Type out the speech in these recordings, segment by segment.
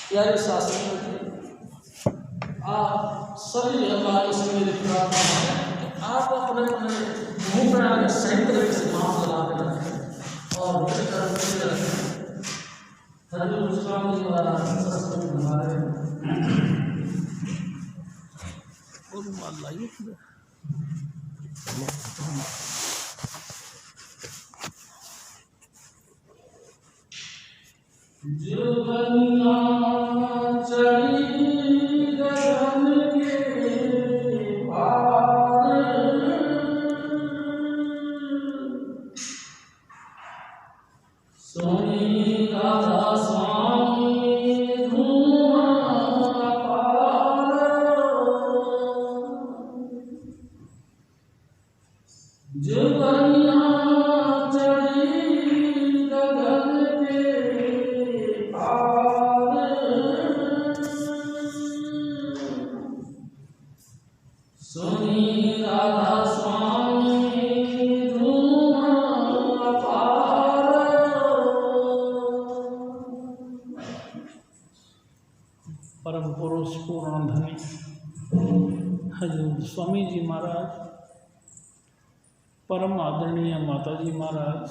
प्यारे शास्त्र आप सभी हमारे से मेरी प्रार्थना है कि आप अपने मुंह पर आगे सही तरीके से मांस लगा के रखें और हजूर स्वामी द्वारा हमारे और मान लाइए जो बनिया चढ़ी गगन के पार, सोनी राधा स्वामी धुआं पार, जो बनिया चढ़ी गगन के पार, सोनी राधा स्वामी धुआं पार। परम पुरुष पूर्ण धनी हजूर स्वामी जी महाराज, परम आदरणीय माता जी महाराज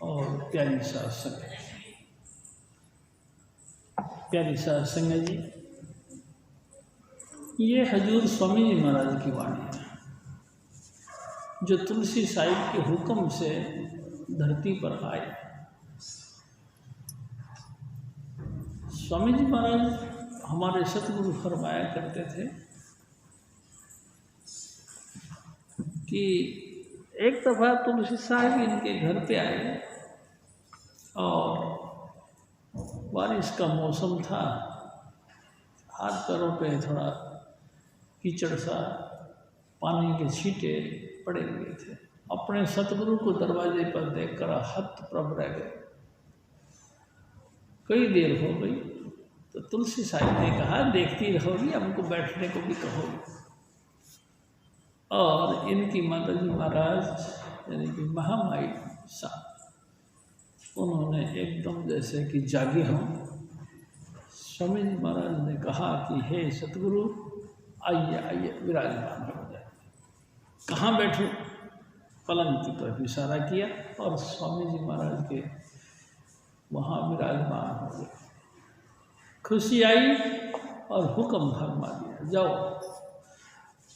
और प्यारी सास संगत, प्यारी सास संगत जी, ये हजूर स्वामी जी महाराज की वाणी है जो तुलसी साहिब के हुक्म से धरती पर आए। स्वामी जी महाराज हमारे सतगुरु फरमाया करते थे कि एक दफ़ा तुलसी साहिब इनके घर पे आए और बारिश का मौसम था, हाथ पैरों पे थोड़ा कीचड़ सा, पानी के छींटे पड़े हुए थे। अपने सतगुरु को दरवाजे पर देखकर हत प्रभ रह गए। कई देर हो गई तो तुलसी साहिब ने कहा, देखती रहोगी, हमको बैठने को भी कहोगी। और इनकी माता जी महाराज यानी कि महामाई साहब, उन्होंने एकदम जैसे कि जागे हों, स्वामी जी महाराज ने कहा कि हे सतगुरु, आइए आइए विराजमान हो जाए। कहाँ बैठूं? पलंग की तरफ इशारा किया और स्वामी जी महाराज के वहाँ विराजमान हो गए। खुशी आई और हुक्म फरमा दिया, जाओ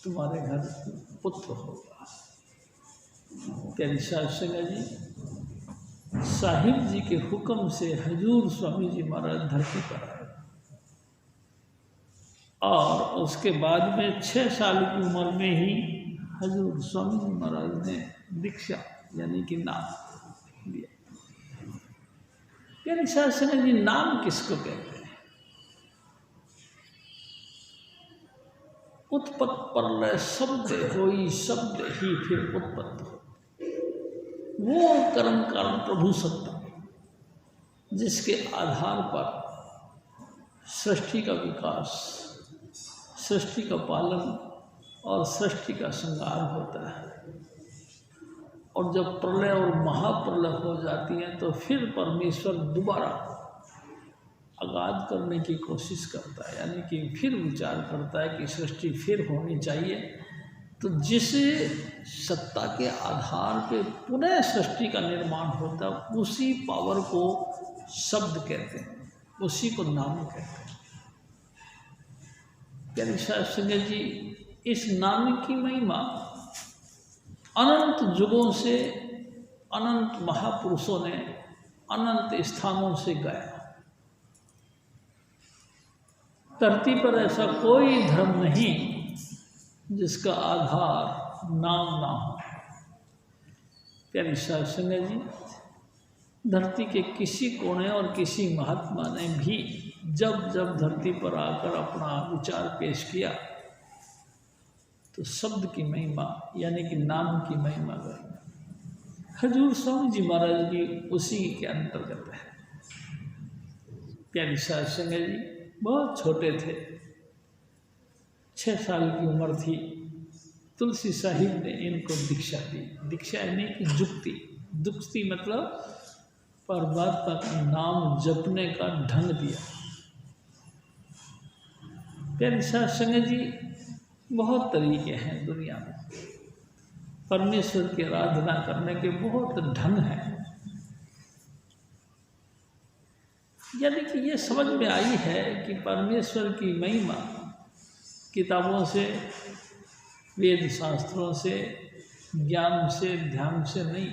तुम्हारे घर पुत्र होगा। प्यारी सास संगत जी, साहिब जी के हुक्म से हजूर स्वामी जी महाराज धरती पर आए और उसके बाद में 6 साल की उम्र में ही हजूर स्वामी जी महाराज ने दीक्षा यानी कि नाम लिया। प्यारी सास संगत जी, नाम किसको कहते हैं? उत्पत्त प्रलय शब्द होई, शब्द ही फिर उत्पत्त हो। वो कर्म कारण प्रभु सत्ता जिसके आधार पर सृष्टि का विकास, सृष्टि का पालन और सृष्टि का श्रृंगार होता है। और जब प्रलय और महाप्रलय हो जाती है तो फिर परमेश्वर दोबारा आगाज करने की कोशिश करता है, यानी कि फिर विचार करता है कि सृष्टि फिर होनी चाहिए। तो जिस सत्ता के आधार पे पुनः सृष्टि का निर्माण होता है, उसी पावर को शब्द कहते हैं, उसी को नाम कहते हैं। प्यारी सास संगत जी, इस नाम की महिमा अनंत युगों से अनंत महापुरुषों ने अनंत स्थानों से गाया। धरती पर ऐसा कोई धर्म नहीं जिसका आधार नाम ना हो। प्यारी सास संगत जी, धरती के किसी कोने और किसी महात्मा ने भी जब जब धरती पर आकर अपना विचार पेश किया तो शब्द की महिमा यानी कि नाम की महिमा करना हजूर स्वामी जी महाराज की उसी के अंतर्गत है। प्यारी साध संगत जी बहुत छोटे थे, 6 साल की उम्र थी। तुलसी साहिब ने इनको दीक्षा दी। दीक्षा यानी कि जुक्ति मतलब परमात्मा का नाम जपने का ढंग दिया। प्यारी साध संगत जी बहुत तरीके हैं दुनिया में, परमेश्वर की आराधना करने के बहुत ढंग हैं। यानी कि ये समझ में आई है कि परमेश्वर की महिमा किताबों से, वेद शास्त्रों से, ज्ञान से, ध्यान से नहीं,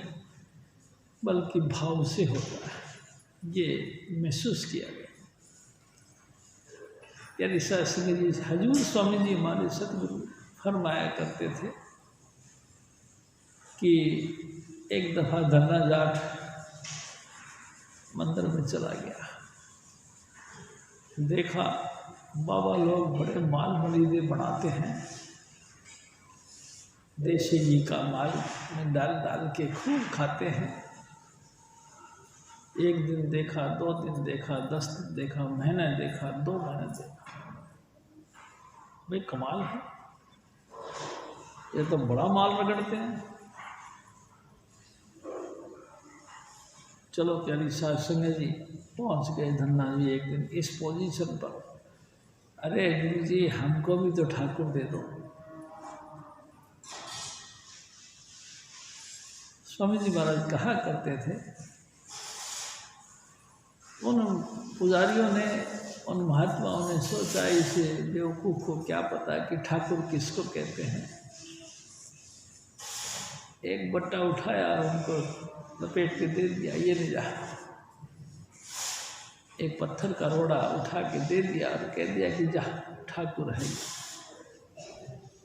बल्कि भाव से होता है। ये महसूस किया गया। यानी सत्संग जी हजूर स्वामी जी हमारे सतगुरु फरमाया करते थे कि एक दफ़ा धन्ना जाट मंदिर में चला गया, देखा बाबा लोग बड़े माल मलीदे बनाते हैं, देसी घी का माल में डाल डाल के खूब खाते हैं। एक दिन देखा, 2 दिन देखा, 10 दिन देखा, महीने देखा, 2 महीने देखा। भाई कमाल है, ये तो बड़ा माल रगड़ते हैं। चलो प्यारी साध संगत जी पहुँच गए धन्ना जी एक दिन इस पोजीशन पर, अरे गुरु जी हमको भी तो ठाकुर दे दो। स्वामी जी महाराज कहा करते थे, उन पुजारियों ने, उन महात्माओं ने सोचा इसे बेवकूफ़ को क्या पता कि ठाकुर किसको कहते हैं। एक बट्टा उठाया और उनको लपेट के दे दिया, ये ले जा। एक पत्थर का रोड़ा उठा के दे दिया और कह दिया कि जा ठाकुर है।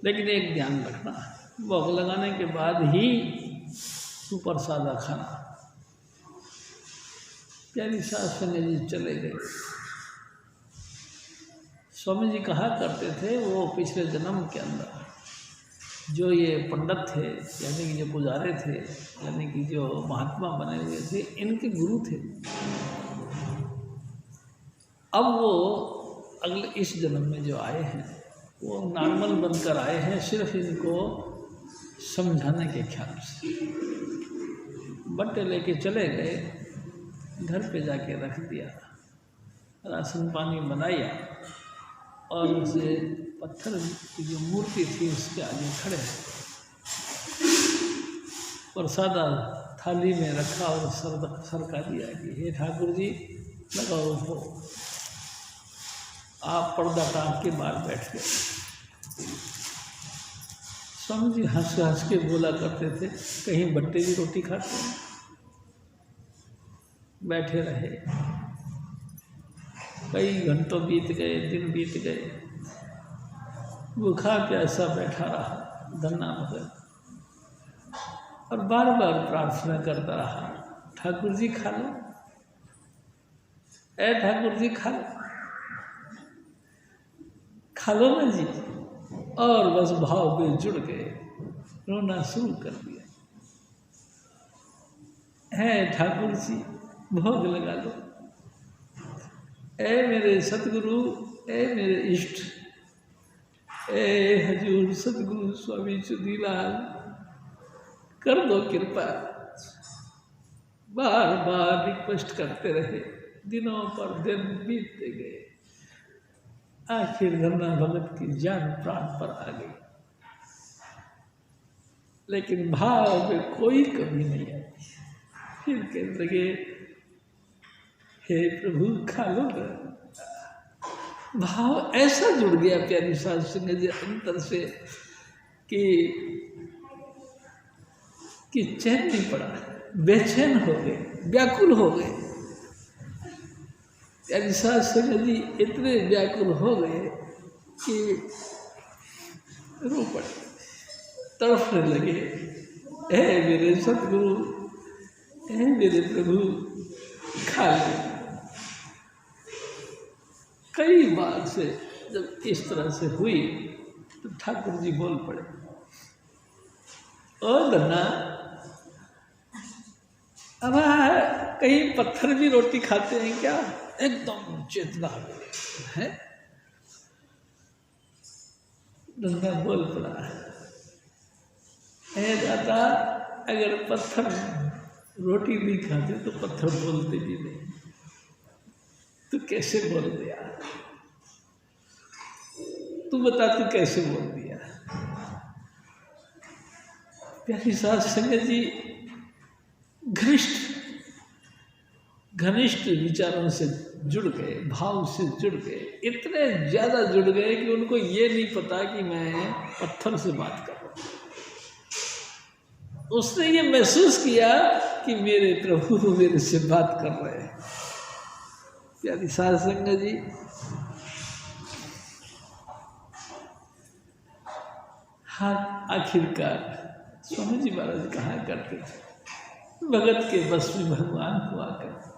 लेकिन एक ध्यान रखना, भोग लगाने के बाद ही तू प्रसादा खाना। प्यारी साध संगत जी चले गए। स्वामी जी कहा करते थे वो पिछले जन्म के अंदर जो ये पंडित थे, यानी कि जो पुजारी थे, यानी कि जो महात्मा बने हुए थे, इनके गुरु थे। अब वो अगले इस जन्म में जो आए हैं वो नॉर्मल बनकर आए हैं, सिर्फ इनको समझाने के ख्याल से। बट्टे लेके चले गए, घर पे जाके रख दिया, राशन पानी बनाया और उसे पत्थर की जो मूर्ति थी उसके आगे खड़े प्रसादा थाली में रखा और सरका दिया कि हे ठाकुर जी लगाओ उठो। आप पर्दा टाँग के बाहर बैठ गए। स्वामी जी हंस के बोला करते थे, कहीं बट्टे की रोटी खाते हैं। बैठे रहे, कई घंटों बीत गए, दिन बीत गए, भूखा प्यासा बैठा रहा धन्ना मगर, और बार बार प्रार्थना करता रहा, ठाकुर जी खा लो, ए ठाकुर जी खा लो, खा लो ना जी। और बस भाव में जुड़ गए, रोना शुरू कर दिया, है ठाकुर जी भोग लगा लो, ए मेरे सतगुरु, ए मेरे इष्ट, ए हजूर सतगुरु स्वामी चुदीलाल, कर दो कृपा। बार बार रिक्वेस्ट करते रहे, दिनों पर दिन बीतते गए। आखिर धन्ना भगत की जान प्राण पर आ गई, लेकिन भाव में कोई कमी नहीं आई। फिर कहने लगे, हे प्रभु खा लो ना। भाव ऐसा जुड़ गया प्यारी साध संगत जी अंतर से कि चैन नहीं पड़ा, बेचैन हो गए, व्याकुल हो गए। प्यारी साध संगत जी इतने व्याकुल हो गए कि रो पड़े, तड़फने लगे, हे मेरे सतगुरु, हे मेरे प्रभु खा ले। कई बार से जब इस तरह से हुई तो ठाकुर जी बोल पड़े, ओ धन्ना, अब कहीं पत्थर भी रोटी खाते हैं क्या? एकदम चेतना है। धन्ना बोल पड़ा, दादा अगर पत्थर रोटी नहीं खाते तो पत्थर बोलते भी नहीं, तू कैसे बोल दिया? तू बता तू कैसे बोल दिया? प्यारी साध संगत जी घनिष्ठ विचारों से जुड़ गए, भाव से जुड़ गए, इतने ज़्यादा जुड़ गए कि उनको ये नहीं पता कि मैं पत्थर से बात कर रहा हूँ। उसने ये महसूस किया कि मेरे प्रभु मेरे से बात कर रहे हैं। प्यारी साध संगत जी, हाँ, आखिरकार स्वामी जी महाराज कहा करते थे, भगत के बस में भगवान हुआ करते।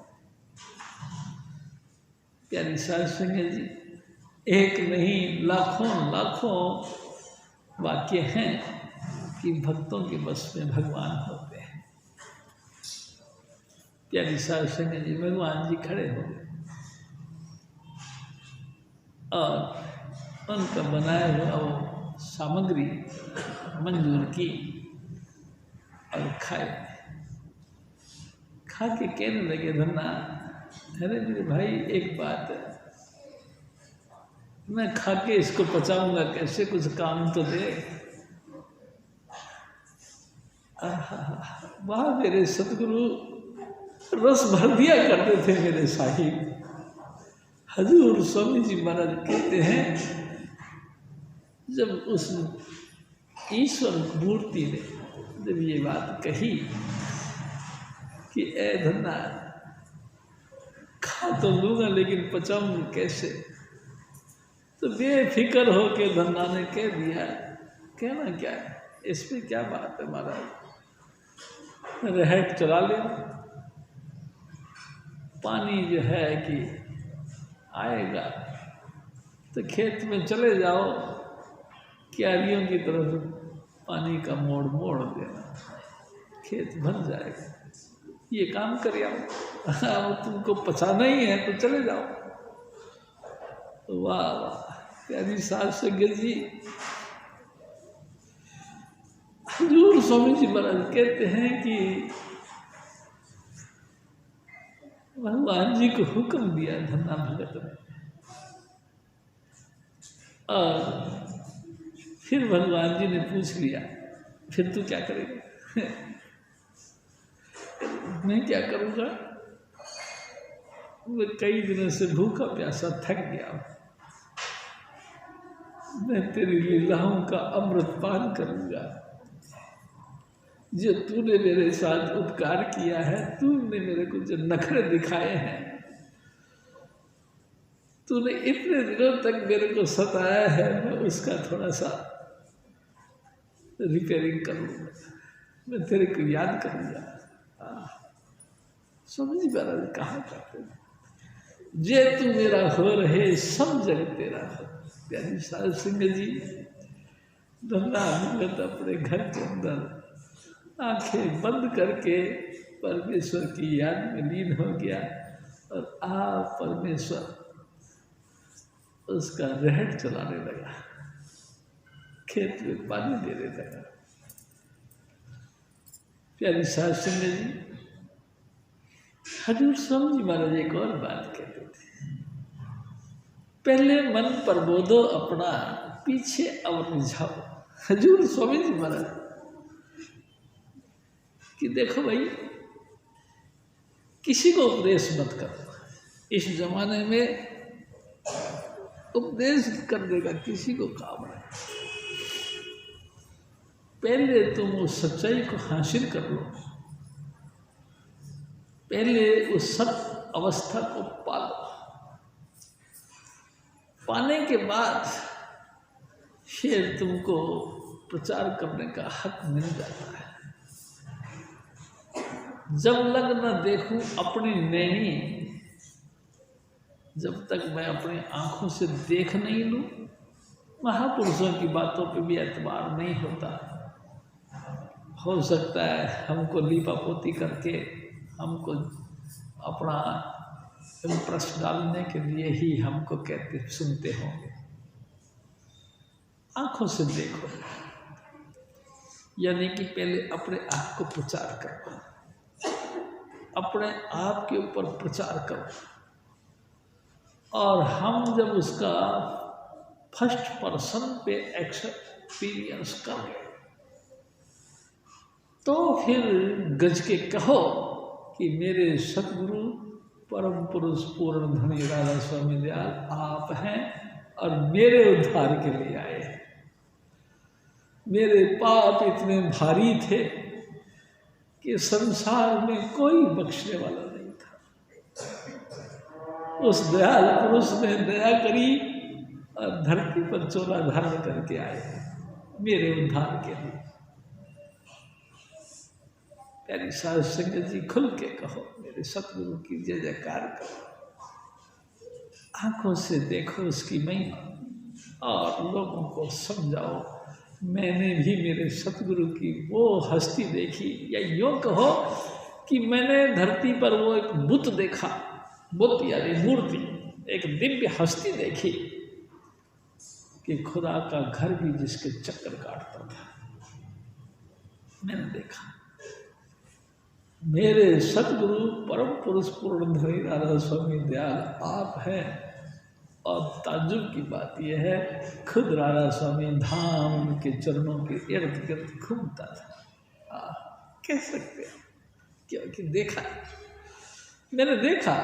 प्यारी साध संगत जी, एक नहीं लाखों वाक्य हैं कि भक्तों के बस में भगवान होते हैं। प्यारी साध संगत जी, भगवान जी खड़े हो गए और उनका बनाया हुआ वो सामग्री मंजूर की और खाए। खा के कहने लगे, धन्ना, अरे मेरे भाई एक बात है, मैं खा के इसको पचाऊंगा कैसे? कुछ काम तो दे। वाह मेरे सतगुरु, रस भर दिया करते थे मेरे साहिब। हजूर स्वामी जी महाराज कहते हैं, जब उस ईश्वर मूर्ति ने जब ये बात कही कि ए धन्ना, खा तो लूँगा लेकिन पचाऊंगा कैसे, तो बेफिक्र हो के धन्ना ने कह दिया, कहना क्या है, इसमें क्या बात है महाराज, रहट चला ले। पानी जो है कि आएगा तो खेत में चले जाओ, क्यारियों की तरफ पानी का मोड़ देना, खेत भर जाएगा। ये काम कर आओ, तुमको पचाना ही है तो चले जाओ। वाह वाह, प्यारी साध संगत जी, हजूर स्वामी जी महाराज कहते हैं कि भगवान जी को हुक्म दिया धन्ना भगत ने, और फिर भगवान जी ने पूछ लिया, फिर तू क्या करेगा? मैं क्या करूँगा, मैं कई दिनों से भूखा प्यासा थक गया, मैं तेरी लीलाओं का अमृत पान करूँगा। जो तूने मेरे साथ उपकार किया है, तूने मेरे को जो नखरे दिखाए हैं, तूने इतने दिनों तक मेरे को सताया है, मैं उसका थोड़ा सा रिपेयरिंग करूँगा, मैं तेरे को याद करूँगा। समझ महाराज कहा करते हैं, जे तू मेरा हो रहे सब जग तेरा हो। प्यारी साध संगत जी, धन्ना भगत अपने घर के अंदर आंखें बंद करके परमेश्वर की याद में लीन हो गया, और परमेश्वर उसका रहट चलाने लगा, खेत में पानी देने लगा। प्यारी साध संगत जी, हजूर स्वामी जी महाराज एक और बात कहते थे, पहले मन प्रबोधो अपना, पीछे और रिझाओ। हजूर स्वामी जी महाराज कि देखो भाई, किसी को उपदेश मत करो। इस जमाने में उपदेश करने का किसी को काम नहीं, पहले तुम उस सच्चाई को हासिल कर लो, पहले उस सत अवस्था को पालो, पाने के बाद फिर तुमको प्रचार करने का हक मिल जाता है। जब लग न देखूं अपनी नैनी, जब तक मैं अपनी आंखों से देख नहीं लूं, महापुरुषों की बातों पे भी एतबार नहीं होता। हो सकता है हमको लीपा पोती करके हमको अपना इम्प्रेस डालने के लिए ही हमको कहते सुनते होंगे। आंखों से देखो, यानी कि पहले अपने आप को प्रचार करो, अपने आप के ऊपर प्रचार करो, और हम जब उसका फर्स्ट पर्सन पे एक्सपीरियंस करें तो फिर गज के कहो कि मेरे सतगुरु परम पुरुष पूर्ण धनी राधा स्वामी दयाल आप हैं और मेरे उद्धार के लिए आए हैं। मेरे पाप इतने भारी थे कि संसार में कोई बख्शने वाला नहीं था। उस दयाल पुरुष ने दया करी और धरती पर चोला धारण करके आए मेरे उद्धार के लिए। प्यारी साध संगत जी, खुल के कहो, मेरे सतगुरु की जय जयकार करो, आंखों से देखो उसकी महिमा और लोगों को समझाओ। मैंने भी मेरे सतगुरु की वो हस्ती देखी, या यूँ कहो कि मैंने धरती पर वो एक बुत देखा, बुत यानी मूर्ति, एक दिव्य हस्ती देखी कि खुदा का घर भी जिसके चक्कर काटता था, मैंने देखा। मेरे सतगुरु परम पुरुष पूर्ण धनी राधा स्वामी दयाल आप हैं। और ताज्जुब की बात यह है, खुद राधा स्वामी धाम के चरणों के इर्द गिर्द घूमता था। कह सकते हैं क्योंकि देखा, मैंने देखा।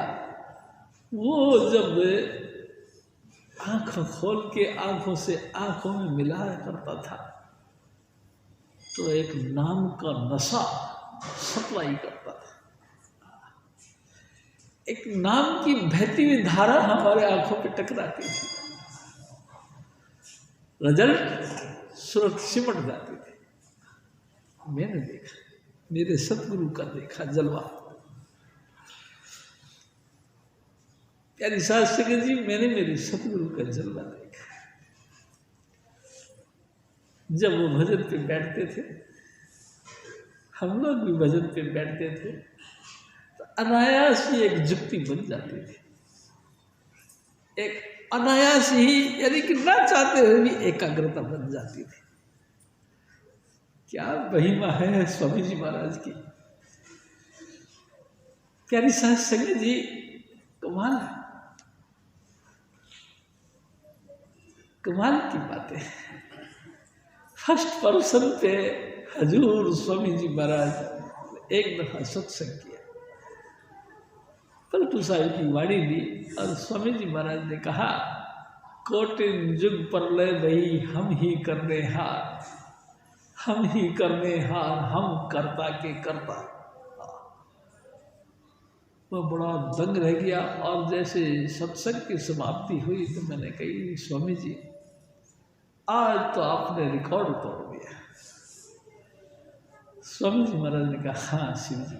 वो जब आँख खोल के आँखों से आँखों में मिलाया करता था तो एक नाम का नशा सप्लाई करता था, एक नाम की बहती हुई धारा हमारे आंखों पे टकराती थी, रिजल्ट सुरत सिमट जाते थे। मैंने देखा, मेरे सतगुरु का देखा जलवा। प्यारी साध संगत जी, मैंने मेरे सतगुरु का जलवा देखा। जब वो भजन पे बैठते थे, हम लोग भी भजन पे बैठते थे, तो अनायास ही एक जुक्ति बन जाती थी, एक अनायास ही, यानी कि ना चाहते हुए भी एकाग्रता बन जाती थी। क्या महिमा है स्वामी जी महाराज की। प्यारी साध संगत जी, कमाल है, कमाल की बातें। फर्स्ट पर्सन पे हजूर स्वामी जी महाराज एक दफा सत्संग किया, पलटू साहिब की वाणी दी और स्वामी जी महाराज ने कहा, कोटिन जुग परलय वही हम ही करने हार, हम ही करने हार, हम करता के करता। वो बड़ा दंग रह गया। और जैसे सत्संग की समाप्ति हुई तो मैंने कही, स्वामी जी आज तो आपने रिकॉर्ड तोड़ दिया। स्वामी जी महाराज ने कहा, हाँ शिव जी,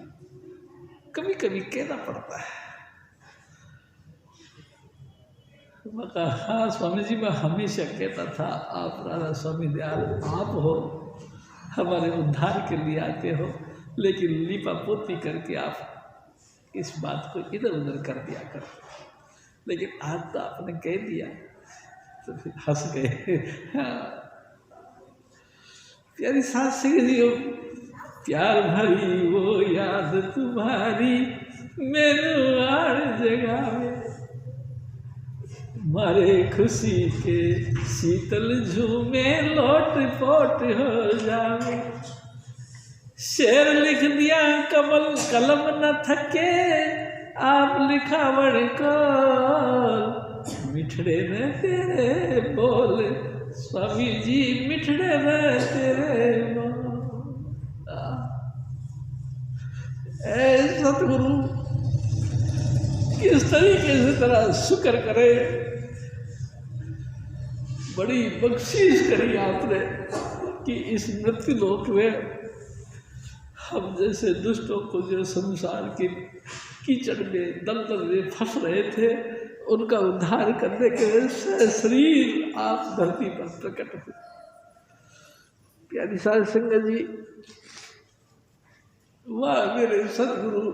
कभी कभी कहना पड़ता है। मैं कहा, हाँ स्वामी जी, मैं हमेशा कहता था आप राधा स्वामी दयाल आप हो, हमारे उद्धार के लिए आते हो, लेकिन लिपा पोती करके आप इस बात को इधर उधर कर दिया कर। लेकिन आज तो आपने कह दिया तो फिर हंस गए। प्यारी साध संगत जी, प्यार भरी वो याद तुम्हारी मैनू आड़ जगह में, मारे खुशी के शीतल झूमे लोट पोट हो जावे। शेर लिख दिया कमल कलम न थके, आप लिखावड़ को मिठड़े में तेरे बोल, स्वामी जी मिठड़े में तेरे बोल। ऐ सतगुरु, किस तरीके से तेरा शुक्र करे, बड़ी बख्शीश करी आपने कि इस मृत्यु लोक में हम जैसे दुष्टों को जो संसार के कीचड़ में दलदल में फंस रहे थे, उनका उद्धार करने के लिए सशरीर आप धरती पर प्रकट हुए। प्यारी साध संगत जी, वाह मेरे सदगुरु,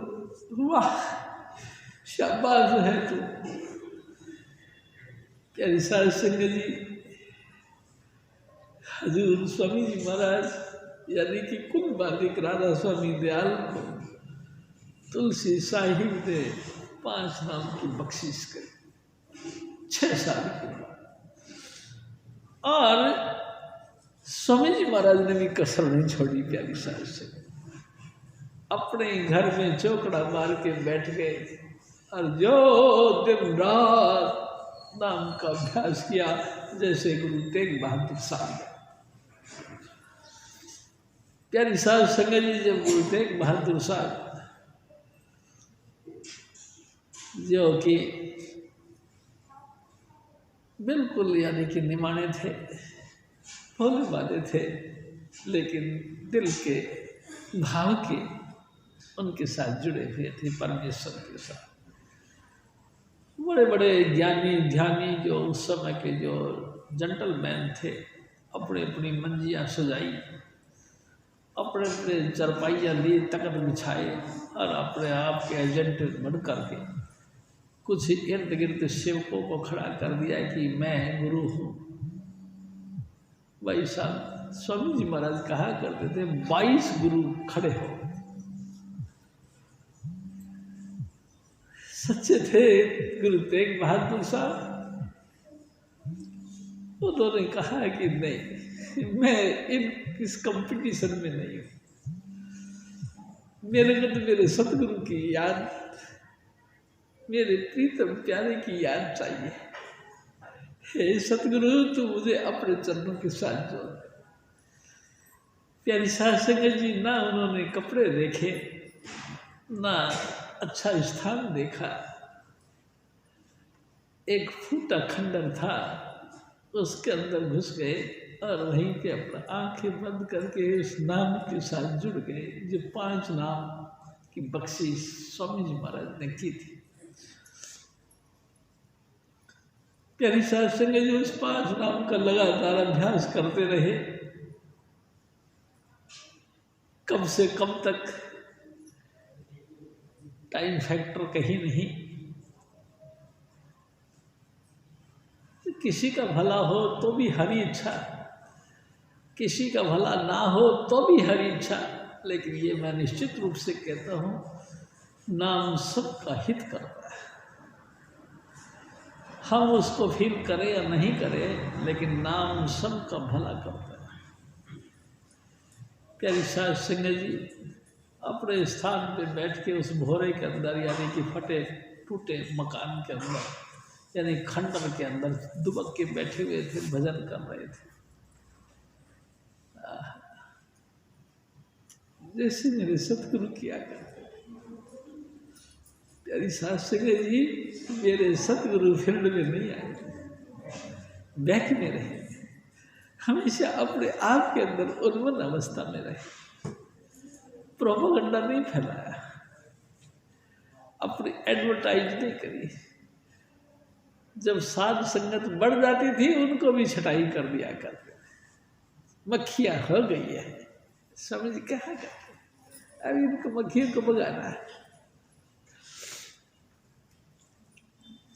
वाह शाबाश है तू। प्यारी साध संगत जी, हजूर स्वामी जी महाराज यानी कि कुल बालिक राधा स्वामी दयाल को तुलसी साहिब ने 5 नाम की बख्शिश करी 6 साल के बाद। और स्वामी जी महाराज ने भी कसर नहीं छोड़ी। प्यारी साहब से अपने घर में चौकड़ा मार के बैठ गए और जो दिन रात नाम का अभ्यास किया, जैसे गुरु तेग बहादुर साहब। प्यारी साहब संगत जी, जब गुरु तेग बहादुर साहब जो कि बिल्कुल यानी कि निमाने थे, भोले वाले थे, लेकिन दिल के भाव के उनके साथ जुड़े हुए थे परमेश्वर के साथ। बड़े बड़े ज्ञानी ध्यानी जो उस समय के जो जेंटलमैन थे, अपनी अपनी मंजियाँ सजाई, अपने अपने चरपाइयाँ ली, तकत बिछाए और अपने आप के एजेंट बन करके कुछ इर्द गिर्द सेवकों को खड़ा कर दिया कि मैं गुरु हूँ। भाई साहब स्वामी जी महाराज कहा करते थे 22 गुरु खड़े हो। सच्चे थे गुरु तेग बहादुर साहब। उन्होंने कहा कि नहीं, मैं इस कंपटीशन में नहीं हूँ, मेरे को तो मेरे सतगुरु की याद, मेरे प्रीतम प्यारे की याद चाहिए। हे सतगुरु, तू मुझे अपने चरणों के साथ जोड़। प्यारी साध संगत जी, ना उन्होंने कपड़े देखे, ना अच्छा स्थान देखा। एक फूटा खंडर था, उसके अंदर घुस गए और वहीं पे अपना आंखें बंद करके उस नाम के साथ जुड़ गए जो 5 नाम की बख्शिश स्वामी जी महाराज ने की थी। प्यारी साध संगत जी, उस 5 नाम का लगातार अभ्यास करते रहे। कब से कब तक, टाइम फैक्टर कहीं नहीं। किसी का भला हो तो भी हरी इच्छा, किसी का भला ना हो तो भी हरी इच्छा। लेकिन ये मैं निश्चित रूप से कहता हूँ, नाम सबका हित करता है। हम उसको फील करें या नहीं करें, लेकिन नाम सबका भला करता है। प्यारी साध संगत जी, अपने स्थान पे बैठ के उस भोरे के अंदर यानी कि फटे टूटे मकान के अंदर यानी खंडर के अंदर दुबक के बैठे हुए थे, भजन कर रहे थे। जैसे मेरे सतगुरु किया करते। प्यारी साध संगत जी, मेरे सतगुरु फील्ड में नहीं आए, बैक में रहे, हमेशा अपने आप के अंदर उन्मन अवस्था में रहे, प्रोपेगेंडा नहीं फैलाया, अपनी एडवर्टाइज नहीं करी। जब साध संगत बढ़ जाती थी, उनको भी छटाई कर दिया करते थे। मक्खियाँ हो गई है, स्वामी जी कहा करते, अभी इनको मक्खियों को भगाना है।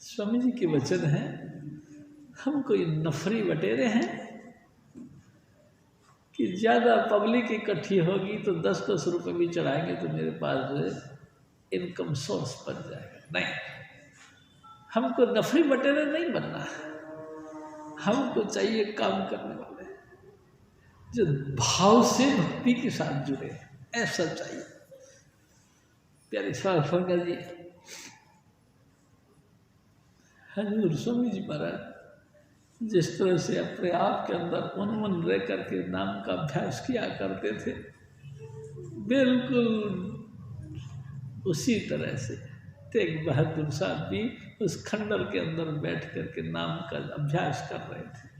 स्वामी जी के वचन है, हम कोई नफरी बटेरे हैं कि ज़्यादा पब्लिक इकट्ठी होगी तो 10-10 रुपये भी चढ़ाएंगे तो मेरे पास इनकम सोर्स बन जाएगा। नहीं, हमको नफरी बटेरे नहीं बनना है। हमको चाहिए काम करने वाले जो भाव से भक्ति के साथ जुड़े, ऐसा चाहिए। प्यारे साध संगत जी, हजूर स्वामी जी महाराज जिस तरह से अपने आप के अंदर उन्मन रह करके नाम का अभ्यास किया करते थे, बिल्कुल उसी तरह से तेग बहादुर साहब भी उस खंडर के अंदर बैठ करके नाम का अभ्यास कर रहे थे।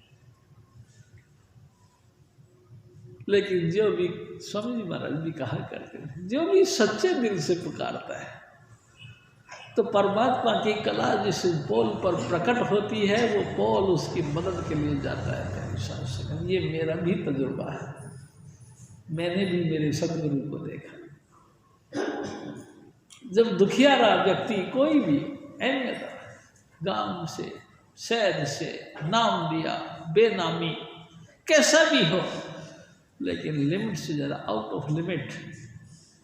लेकिन जो भी स्वामी जी महाराज भी कहा करते थे, जो भी सच्चे दिल से पुकारता है तो परमात्मा की कला जिस पोल पर प्रकट होती है वो पोल उसकी मदद के लिए जाता है। प्यारी साध संगत, ये मेरा भी तजुर्बा है, मैंने भी मेरे सदगुरु को देखा। जब दुखियारा व्यक्ति कोई भी अहमियत गांव से शहर से नाम दिया बेनामी कैसा भी हो, लेकिन लिमिट से ज़्यादा आउट ऑफ लिमिट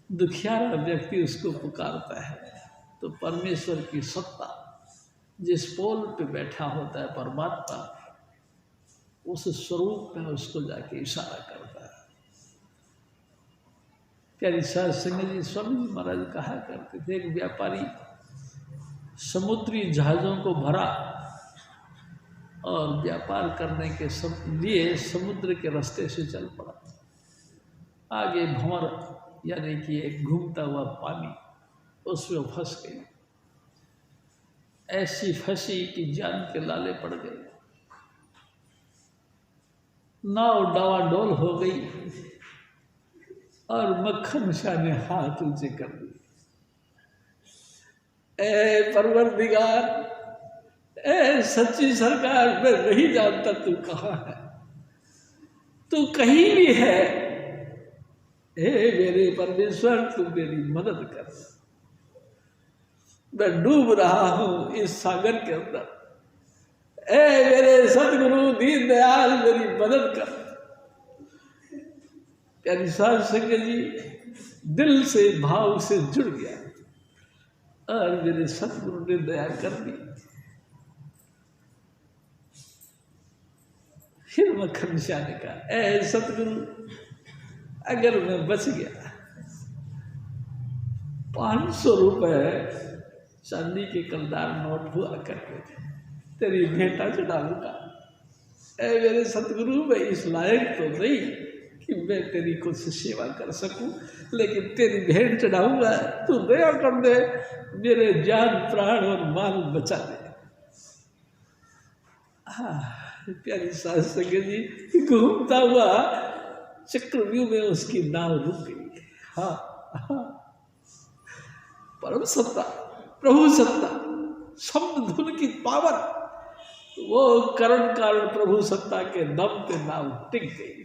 दुखियारा व्यक्ति उसको पुकारता है तो परमेश्वर की सत्ता जिस पोल पे बैठा होता है परमात्मा, उस स्वरूप में उसको जाके इशारा करता है। प्यारी साध संगत जी, स्वामी जी महाराज कहा करते थे, एक व्यापारी समुद्री जहाज़ों को भरा और व्यापार करने के लिए समुद्र के रास्ते से चल पड़ा। आगे भंवर यानी कि एक घूमता हुआ पानी, उसमें फंस गई। ऐसी फंसी कि जान के लाले पड़ गए, नाव डावाडोल हो गई और मक्खन शाह ने हाथ ऊंचे कर दिए। ए परवरदिगार, ए सच्ची सरकार, मैं नहीं जानता तू कहाँ है, तू कहीं भी है, हे मेरे परमेश्वर तू मेरी मदद कर। मैं डूब रहा हूं इस सागर के अंदर, ए मेरे सतगुरु दीन दयाल मेरी मदद कर। प्यारी साध संगत जी, दिल से भाव से जुड़ गया और मेरे सतगुरु ने दया कर दी। फिर मक्खन शाह ने कहा, ए सतगुरु, अगर मैं बच गया 500 रुपए चांदी के कलदार नोट हुआ करते थे, तेरी भेंटा चढ़ाऊंगा। ऐ मेरे सतगुरु, मैं इस लायक तो नहीं कि मैं तेरी कुछ सेवा कर सकूं, लेकिन तेरी भेंट चढ़ाऊंगा, तू दया कर दे, मेरे जान प्राण और माल बचा दे। प्यारी साध संगत जी, घूमता हुआ चक्रव्यूह में उसकी नाव रुक गई। हाँ, परम सत्ता, प्रभु सत्ता, शब्द धुन की पावर, वो करण कारण प्रभु सत्ता के दम पे नाव टिक गई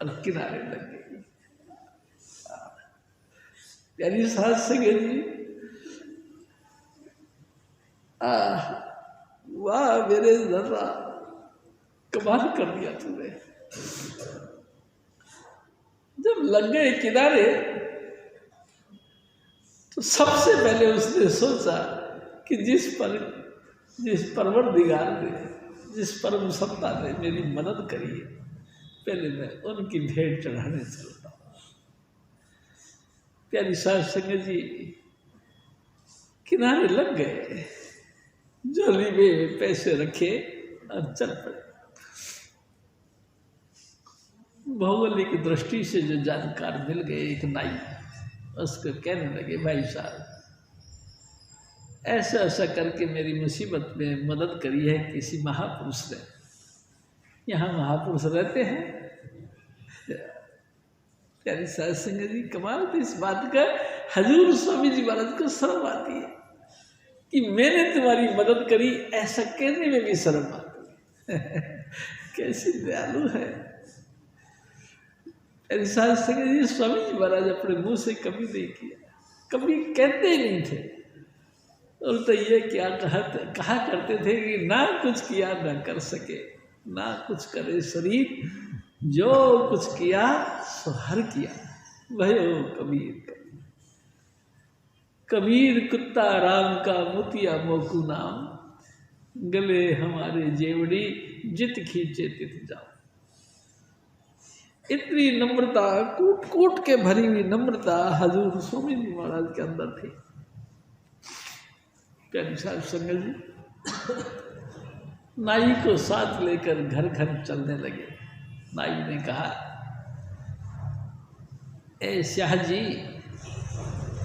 और किनारे लग गई। प्यारी साध संगत जी, वाह मेरे दादा, कमाल कर दिया तूने। जब लग गए किनारे तो सबसे पहले उसने सोचा कि जिस परवरदिगार ने, जिस परम सत्ता ने मेरी मदद करी है, पहले मैं उनकी भेंट चढ़ाने चलता हूँ। प्यारी साध संगत जी, किनारे लग गए, झोली में पैसे रखे और चल पड़े। भौगोलिक दृष्टि से जो जानकार मिल गए, एक नाई, उसको कहने लगे, भाई साहब ऐसा ऐसा करके मेरी मुसीबत में मदद करी है किसी महापुरुष ने। यहाँ महापुरुष रहते हैं। प्यारी साध संगत जी, कमाल तो इस बात का हजूर स्वामी जी महाराज को शर्म आती है कि मैंने तुम्हारी मदद करी, ऐसा कहने में भी शर्म आती है। कैसी दयालु है प्यारी साध संगत जी। स्वामी जी महाराज अपने मुंह से कभी नहीं किया, कभी कहते ही नहीं थे। और तो ये क्या कहा करते थे कि ना कुछ किया ना कर सके, ना कुछ करे शरीर, जो कुछ किया सो हर किया, भयो कबीर। कबीर कुत्ता राम का मोतिया मोकू नाम, गले हमारे जेवड़ी जित खींचे तित जाओ। इतनी नम्रता, कूट कूट के भरी हुई नम्रता हजूर स्वामी जी महाराज के अंदर थी। प्यारी साध संगत जी, नाई को साथ लेकर घर घर चलने लगे। नाई ने कहा, ए शाह जी,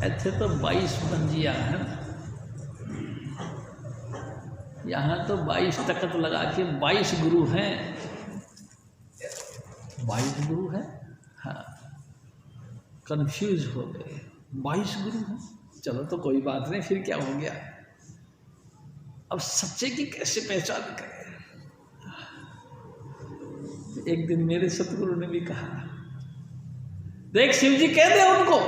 ऐसे तो 22 मंजिया हैं, यहाँ तो 22 तख्त लगा के 22 गुरु हैं। 22 गुरु हैं? हाँ, कंफ्यूज हो गए। 22 गुरु हैं? चलो तो कोई बात नहीं, फिर क्या हो गया, अब सच्चे की कैसे पहचान करें। एक दिन मेरे सतगुरु ने भी कहा, देख शिव जी कह दे उनको,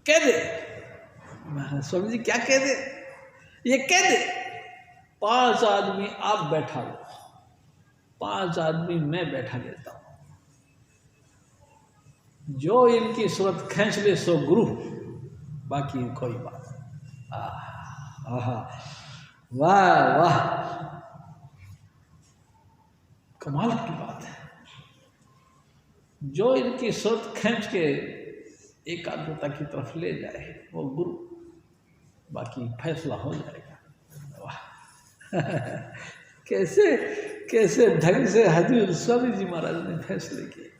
कह दे। स्वामी जी क्या कह दे, ये कह दे 5 आदमी आप बैठा लो, 5 आदमी मैं बैठा लेता हूं, जो इनकी सूरत खींच ले सो गुरु, बाकी कोई बात। वाह वाह, कमाल की बात है। जो इनकी सूरत खींच के एकाग्रता की तरफ ले जाए वो गुरु, बाकी फैसला हो जाएगा। वाह कैसे कैसे ढंग से हजूर स्वामी जी महाराज ने फैसले किए।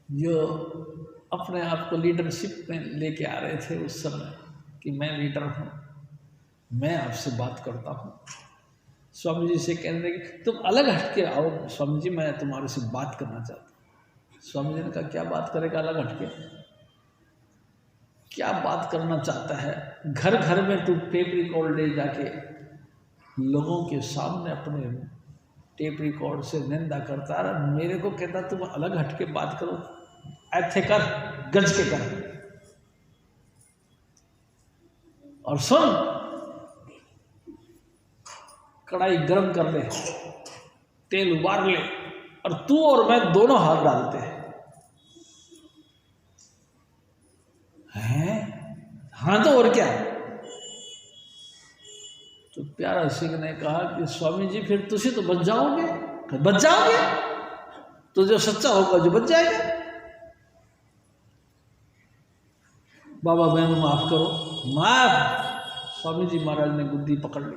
जो अपने आप को लीडरशिप में लेके आ रहे थे उस समय कि मैं लीडर हूँ, मैं आपसे बात करता हूँ, स्वामी जी से कहने लगे तुम अलग हट के आओ स्वामी जी, मैं तुम्हारे से बात करना चाहता हूँ। स्वामी जी ने कहा क्या बात करेगा अलग हट के, क्या बात करना चाहता है। घर घर में तू टेप रिकॉर्ड ले जाके लोगों के सामने अपने टेप रिकॉर्ड से निंदा करता रहा, मेरे को कहता तुम अलग हट के बात करो, ऐथे कर, गज के कर। और सुन, कढ़ाई गरम कर ले, तेल उबाल ले, और तू और मैं दोनों हाथ डालते हैं। हाँ तो और क्या। तो प्यारा सिंह ने कहा कि स्वामी जी फिर तुसी तो बच जाओगे, बच जाओगे तो जो सच्चा होगा जो बच जाएगा। बाबा मैंने माफ करो, माफ। स्वामी जी महाराज ने गुद्दी पकड़ ली,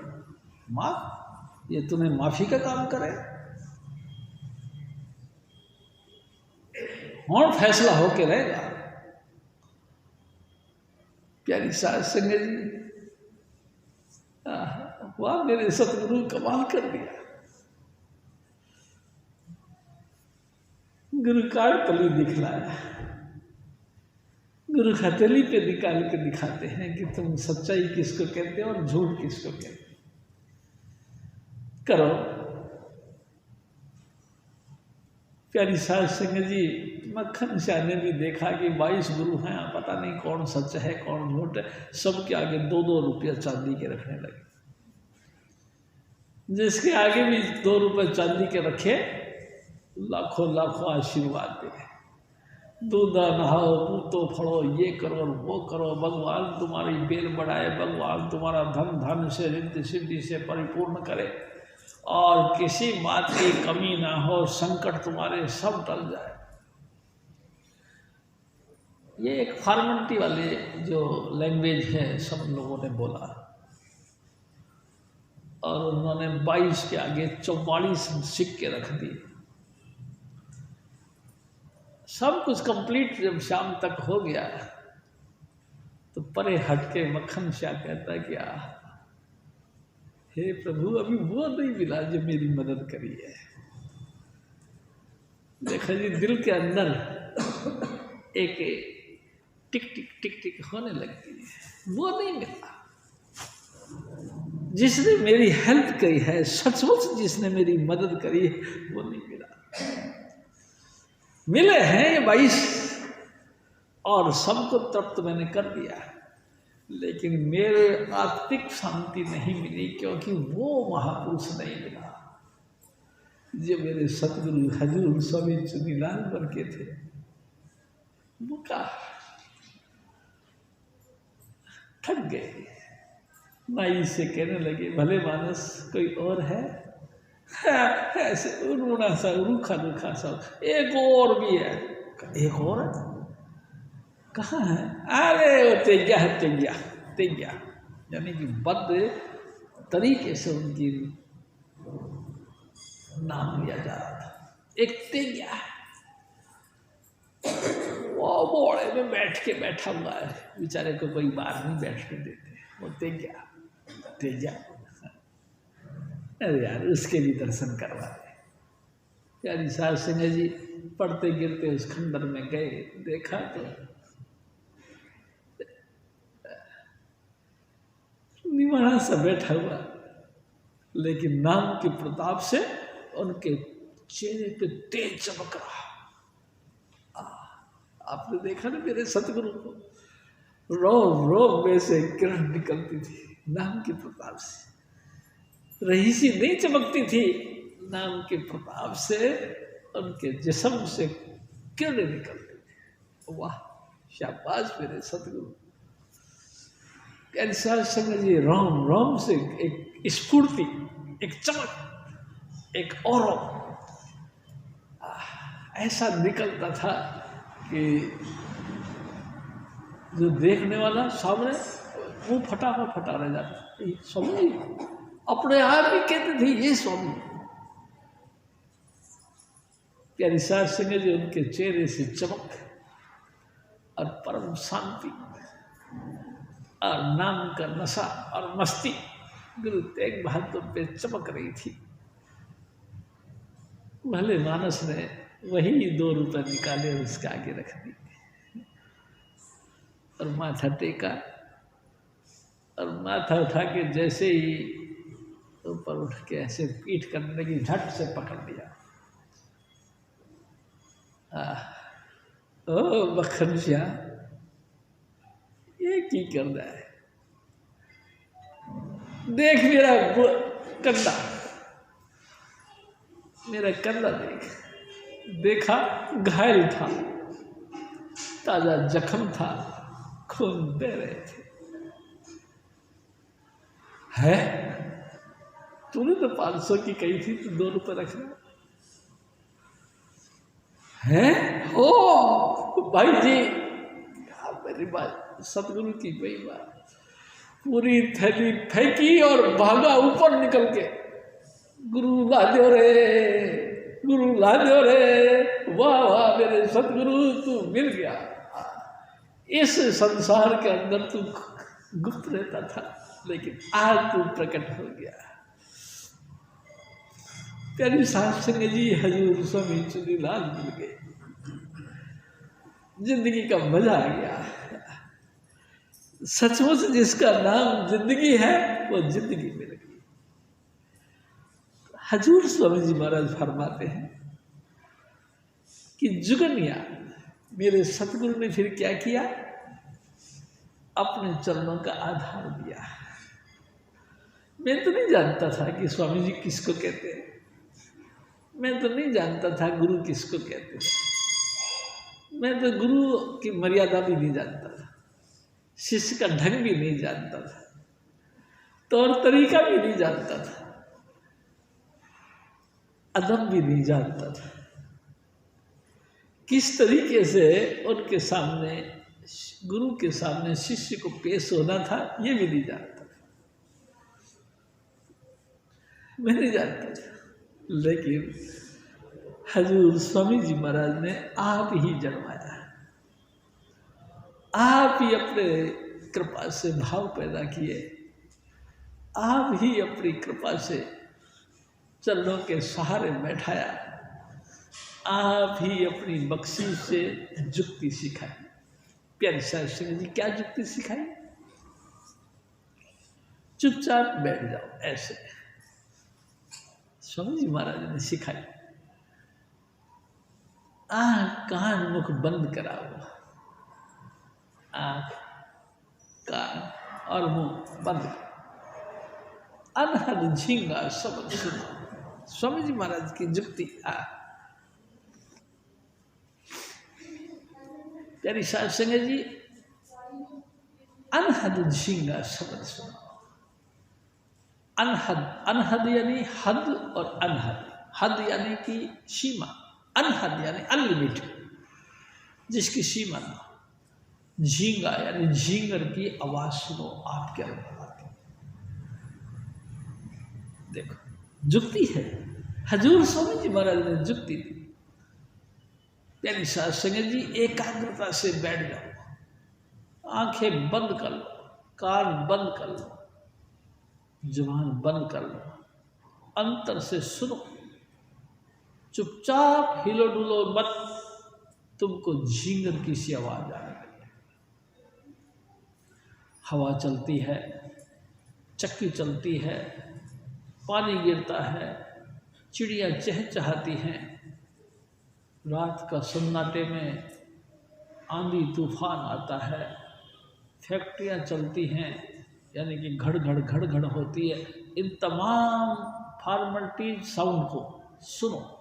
माफ, ये तूने माफी का काम करे, और फैसला होके रहेगा। प्यारी साध संगत जी, वाह मेरे सतगुरु कमाल कर दिया। गुरु कार्ड पली दिखलाया, गुरु हथेली पे निकाल के दिखाते हैं कि तुम सच्चाई किसको कहते हो और झूठ किसको कहते हो। करो। प्यारी साध संगत जी, मक्खन शाह ने भी देखा कि 22 गुरु हैं, पता नहीं कौन सच है कौन झूठ है, सबके आगे 2-2 रुपया चांदी के रखने लगे। जिसके आगे भी 2 रुपये चांदी के रखे, लाखों लाखों आशीर्वाद दे, दूधा नहाओ, पूतो फड़ो, ये करो वो करो, भगवान तुम्हारी बेल बढ़ाए, भगवान तुम्हारा धन धन से रिद्धि सिद्धि से परिपूर्ण करे, और किसी बात की कमी ना हो, संकट तुम्हारे सब टल जाए। ये एक फॉर्मेलिटी वाले जो लैंग्वेज है सब लोगों ने बोला, और उन्होंने 22 के आगे 44 सिक्के रख दिए। सब कुछ कंप्लीट जब शाम तक हो गया तो परे हटके मक्खन शाह कहता है कि हे प्रभु, अभी वो नहीं मिला जो मेरी मदद करी है। देखा जी, दिल के अंदर एक टिक टिक टिक टिक होने लगती है, वो नहीं मिला। जिसने मेरी हेल्प करी है, सचमुच जिसने मेरी मदद करी है, वो नहीं मिला। मिले हैं ये 22 और सबको तृप्त मैंने कर दिया, लेकिन मेरे आत्मिक शांति नहीं मिली, क्योंकि वो महापुरुष नहीं मिला जो मेरे सतगुरु हजूर स्वामी चुनीलाल बन के थे। वो कहा थक गए, माई से कहने लगे भले मानस कोई और है, ऐसे रूना सा रूखा रूखा सा, एक और भी है। एक और है? कहाँ है? अरे वो तेजा है, तेजा तेजा, यानी कि बद तरीके से उनकी नाम लिया जा रहा था। एक तेजा है, वो बोड़े में बैठ के बैठा हुआ है, बेचारे को कोई बाहर नहीं बैठने देते। वो तेजा तेजा, अरे यार उसके भी दर्शन करवा दे। प्यारी सास सिंह जी पढ़ते गिरते उस खंडर में गए, देखा तो निवाड़ा सा बैठा हुआ, लेकिन नाम के प्रताप से उनके चेहरे पे तेज चमक रहा। आपने देखा ना मेरे सतगुरु को, रोम रोम में से किरण निकलती थी नाम के प्रताप से। रहीसी नहीं चमकती थी, नाम के प्रताप से उनके जिस्म से किरणें निकलती थी। वाह, शाबाश मेरे सतगुरु। कैसा संग जी, रोम रोम से एक स्फूर्ति, एक चमक, एक औरों ऐसा निकलता था कि जो देखने वाला सामने मुंह फटा रह जाता। स्वामी अपने आप ही कहते थे ये स्वामी। प्यारी सास सिंह जी उनके चेहरे से चमक और परम शांति और नाम का नशा और मस्ती गुरु तेग बहादुर पे चमक रही थी। भले मानस ने वही 2 रुपए निकाले और उसके आगे रख दी और माथा टेका और माथा उठा के जैसे ही ऊपर उठ के ऐसे पीठ करने लगी, झट से पकड़ लिया। ओ मक्खन शाह, ये की करना है? देख मेरा कंधा, मेरा कंधा देख। देखा घायल था, ताजा जख्म था, खून बह रहे थे। है तूने तो 500 की कही थी, तो 2 रुपए रखना है। ओ भाई जी, मेरी बात सतगुरु की वही बात, पूरी थैली फेंकी और भागा ऊपर निकल के, गुरु ला दो रे, गुरु ला दो रे। वाह वाह मेरे सतगुरु, तू मिल गया। इस संसार के अंदर तू गुप्त रहता था, लेकिन आज तू प्रकट हो गया। प्यारी सास सिंह जी हजूर स्वामी चुनीलाल मिल गए, जिंदगी का मजा आ गया। सचमुच जिसका नाम जिंदगी है वो जिंदगी मिल गई। हजूर स्वामी जी महाराज फरमाते हैं कि जुगनिया मेरे सतगुरु ने फिर क्या किया, अपने चरणों का आधार दिया। मैं तो नहीं जानता था कि स्वामी जी किसको कहते हैं, मैं तो नहीं जानता था गुरु किसको कहते हैं, मैं तो गुरु की मर्यादा भी नहीं जानता था, शिष्य का ढंग भी नहीं जानता था, तौर तरीका भी नहीं जानता था, अदब भी नहीं जानता था, किस तरीके से उनके सामने, गुरु के सामने शिष्य को पेश होना था, ये भी नहीं जानता था, मैं नहीं जानता था। लेकिन हजूर स्वामी जी महाराज ने आप ही जन्माया, आप ही अपने कृपा से भाव पैदा किए, आप ही अपनी कृपा से चरणों के सहारे बैठाया, आप ही अपनी बख्शीश से जुक्ति सिखाई। प्यारी साहब सिंह जी क्या जुक्ति सिखाई? चुपचाप बैठ जाओ, ऐसे स्वामी जी महाराज ने सिखाई। आँख कान मुख बंद कराओ, आँख कान और मुंह बंद करो, अनहद झींगा शब्द सुनो। स्वामी जी महाराज की जुक्ति। प्यारी साहब सिंह जी, अनहद झींगा शब्द सुनो। अनहद, अनहद यानी हद और अनहद, हद यानी कि सीमा, अनहद यानी अनलिमिटेड, जिसकी सीमा ना। झींगा यानी झींगर की आवाज सुनो, आपके अनुभव आती। देखो जुक्ति है, हजूर स्वामी जी महाराज ने जुक्ति दी। प्यारी साहब सिंह जी एकाग्रता से बैठ जाओ, आंखें बंद कर लो, कान बंद कर लो, जुबान बंद कर लो, अंतर से सुनो, चुपचाप हिलो डुलो मत, तुमको झींगर की सी आवाज आने लगी। हवा चलती है, चक्की चलती है, पानी गिरता है, चिड़िया चहचहाती हैं। रात का सन्नाटे में आंधी तूफान आता है, फैक्ट्रियाँ चलती हैं, यानी कि घड़ घड़ घड़ घड़ होती है। इन तमाम फॉर्मेलिटी साउंड को सुनो,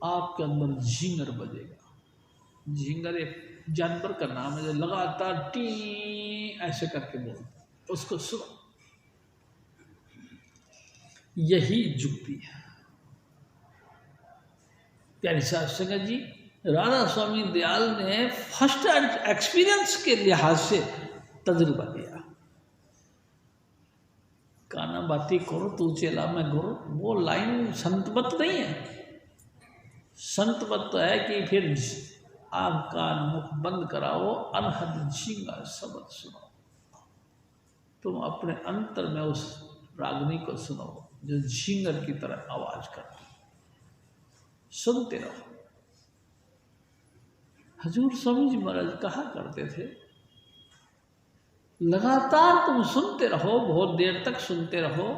आपके अंदर झींगर बजेगा। झींगर एक जानवर का नाम है जो लगातार टी ऐसे करके बोलता, उसको सुनो। यही जुक्ति है। प्यारी साहब संगत जी, राधा स्वामी दयाल ने फर्स्ट एक्सपीरियंस के लिहाज से तजुर्बा दिया। काना बाती करो तू चेला मैं गुरु, वो लाइन संतबत नहीं है। संतबत तो है कि फिर आग कान मुख बंद कराओ, अनहद झींगा शब्द सुनो। तुम अपने अंतर में उस रागनी को सुनो जो झींगर की तरह आवाज करती, सुनते रहो। हजूर स्वामी जी महाराज कहा करते थे, लगातार तुम सुनते रहो, बहुत देर तक सुनते रहो।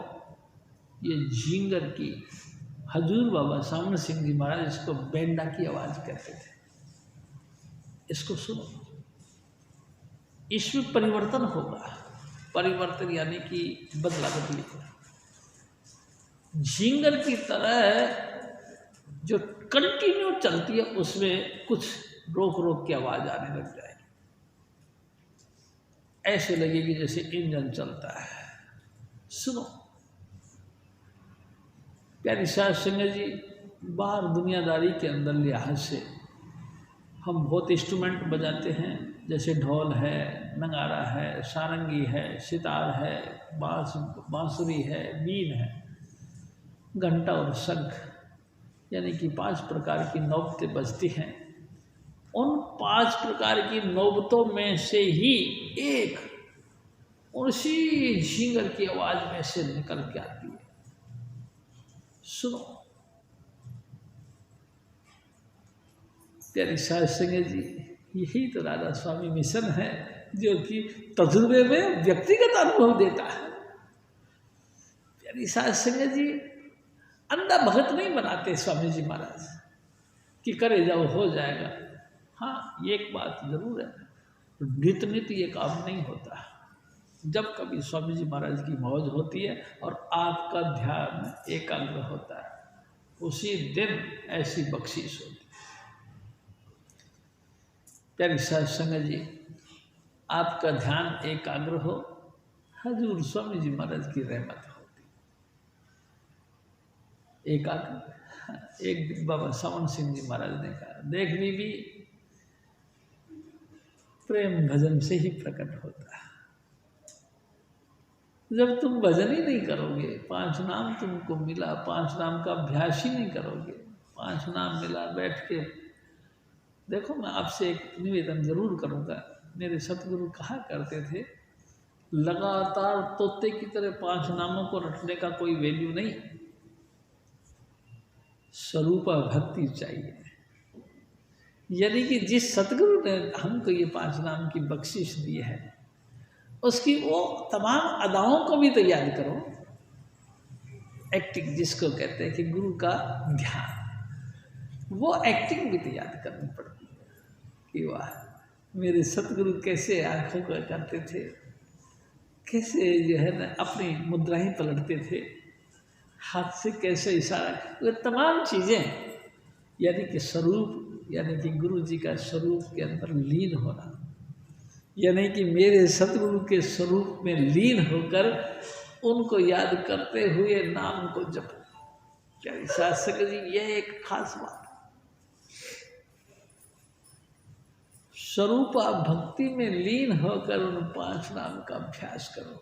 ये झींगर की, हजूर बाबा सामन सिंह जी महाराज इसको बेंडा की आवाज कहते थे। इसको सुनो, इसमें परिवर्तन होगा। परिवर्तन यानी कि बदला बदली होगा। झींगर की तरह जो कंटिन्यू चलती है उसमें कुछ रोक रोक की आवाज आने लग जाएगी, ऐसे लगेगी जैसे इंजन चलता है। सुनो प्यारी साहब संगत जी, बाहर दुनियादारी के अंदर लिहाज से हम बहुत इंस्ट्रूमेंट बजाते हैं, जैसे ढोल है, नगारा है, सारंगी है, सितार है, बांसुरी है, बीन है, घंटा और शंख, यानी कि 5 प्रकार की नौबतें बजती हैं। उन 5 प्रकार की नौबतों में से ही एक उसी झींगर की आवाज में से निकल के आती है। सुनो प्यारी साहब संगत जी, यही तो राधा स्वामी मिशन है जो कि तजुर्बे में व्यक्तिगत अनुभव देता है। प्यारी साहब संगत जी, अंधा भगत नहीं बनाते स्वामी जी महाराज कि करे जाओ हो जाएगा। हाँ, ये एक बात जरूर है, नित नित ये काम नहीं होता। जब कभी स्वामी जी महाराज की मौज होती है और आपका ध्यान एकाग्र होता है, उसी दिन ऐसी बख्शीश होती है। प्यारी साहब संगत जी, आपका ध्यान एकाग्र हो, हजूर स्वामी जी महाराज की रहमत होती। एकाग्र एक दिन बाबा सावन सिंह जी महाराज ने कहा, देख बीबी, प्रेम भजन से ही प्रकट होता है। जब तुम भजन ही नहीं करोगे, 5 नाम तुमको मिला, 5 नाम का अभ्यास ही नहीं करोगे, 5 नाम मिला बैठ के देखो। मैं आपसे एक निवेदन जरूर करूँगा। मेरे सतगुरु कहा करते थे, लगातार तोते की तरह 5 नामों को रटने का कोई वैल्यू नहीं, स्वरूपा भक्ति चाहिए। यानी कि जिस सतगुरु ने हमको ये 5 नाम की बख्शिश दी है, उसकी वो तमाम अदाओं को भी तो याद करो। एक्टिंग जिसको कहते हैं कि गुरु का ध्यान, वो एक्टिंग भी तो याद करनी पड़ती है कि वाह, मेरे सतगुरु कैसे आंखों का करते थे, कैसे जो है ना अपनी मुद्राएं पलटते थे, हाथ से कैसे इशारा, वो तमाम चीज़ें यानी कि स्वरूप, यानी कि गुरु जी का स्वरूप के अंदर लीन होना, यानी कि मेरे सतगुरु के स्वरूप में लीन होकर उनको याद करते हुए नाम को जपो। प्यारी साहब संगत जी, यह एक खास बात है। स्वरूपा भक्ति में लीन होकर उन 5 नाम का अभ्यास करो।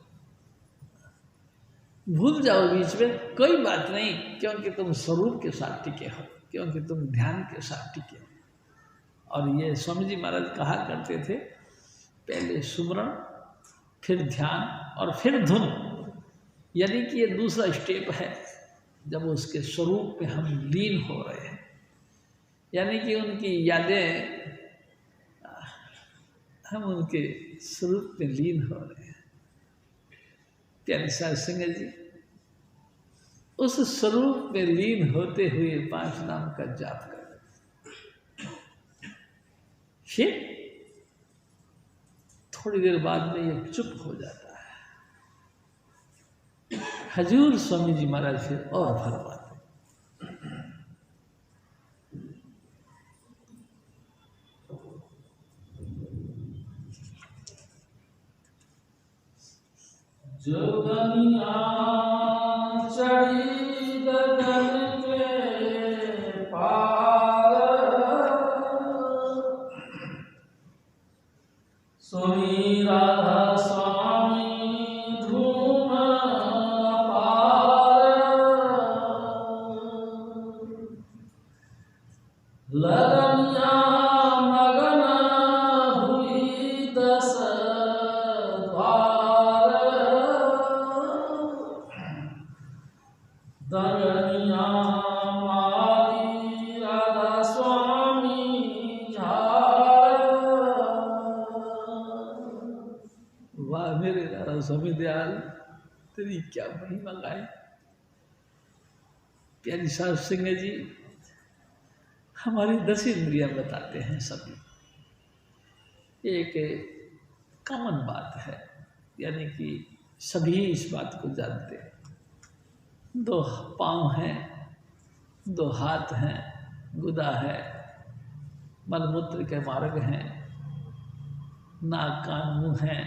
भूल जाओ बीच में, कोई बात नहीं, क्योंकि तुम स्वरूप के साथ टिके हो, क्योंकि तुम ध्यान के साथ टिके हो। और ये स्वामी जी महाराज कहा करते थे, पहले सुमरण, फिर ध्यान और फिर धुन, यानी कि ये दूसरा स्टेप है। जब उसके स्वरूप में हम लीन हो रहे हैं, यानी कि उनकी यादें हम उनके स्वरूप में लीन हो रहे हैं। प्यारे साध संगत जी, उस स्वरूप में लीन होते हुए 5 नाम का जाप कर, फिर थोड़ी देर बाद में ये चुप हो जाता है। हजूर स्वामी जी महाराज फिर और फरमाते, जो दुनिया चढ़ी गगन के पार, सुनी राधा स्वामी धूम पार, लगनिया मगन हुई 10 द्वार, दरनिया मारी राधा स्वामी झार। वाह मेरे राधा स्वामी दयाल, तेरी क्या महिमा गाए। प्यारी साध संगत जी, हमारी 10 इंद्रियां बताते हैं सभी, एक कॉमन बात है, यानी कि सभी इस बात को जानते हैं। 2 पाँव हैं, 2 हाथ हैं, गुदा है, मलमूत्र के मार्ग हैं, नाक कान मुँह हैं,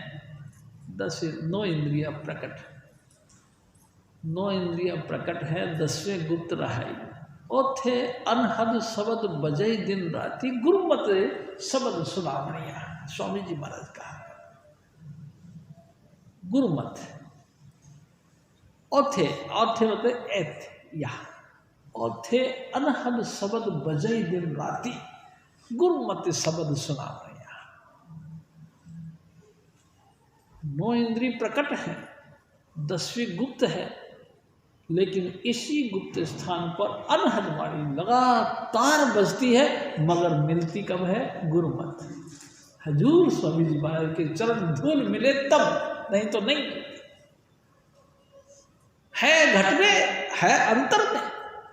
9 इंद्रियां प्रकट, 9 इंद्रियां प्रकट है, 10वें गुप्त रहाई। ओथे अनहद शब्द बजई दिन राति, गुरुमत शब्द सुनावणिया। स्वामी जी महाराज कहा गुरुमत, ओथे ओथे होते एथ या ओथे अनहद शब्द बजई दिन राति, गुरुमत शब्द सुनावणिया। 9 इंद्रिय प्रकट है, 10वीं गुप्त है, लेकिन इसी गुप्त स्थान पर अनहद वाणी लगातार बजती है, मगर मिलती कब है? गुरुमत। हजूर स्वामी जी महाराज के चरण धूल मिले तब, नहीं तो नहीं। है घट में, है अंतर में,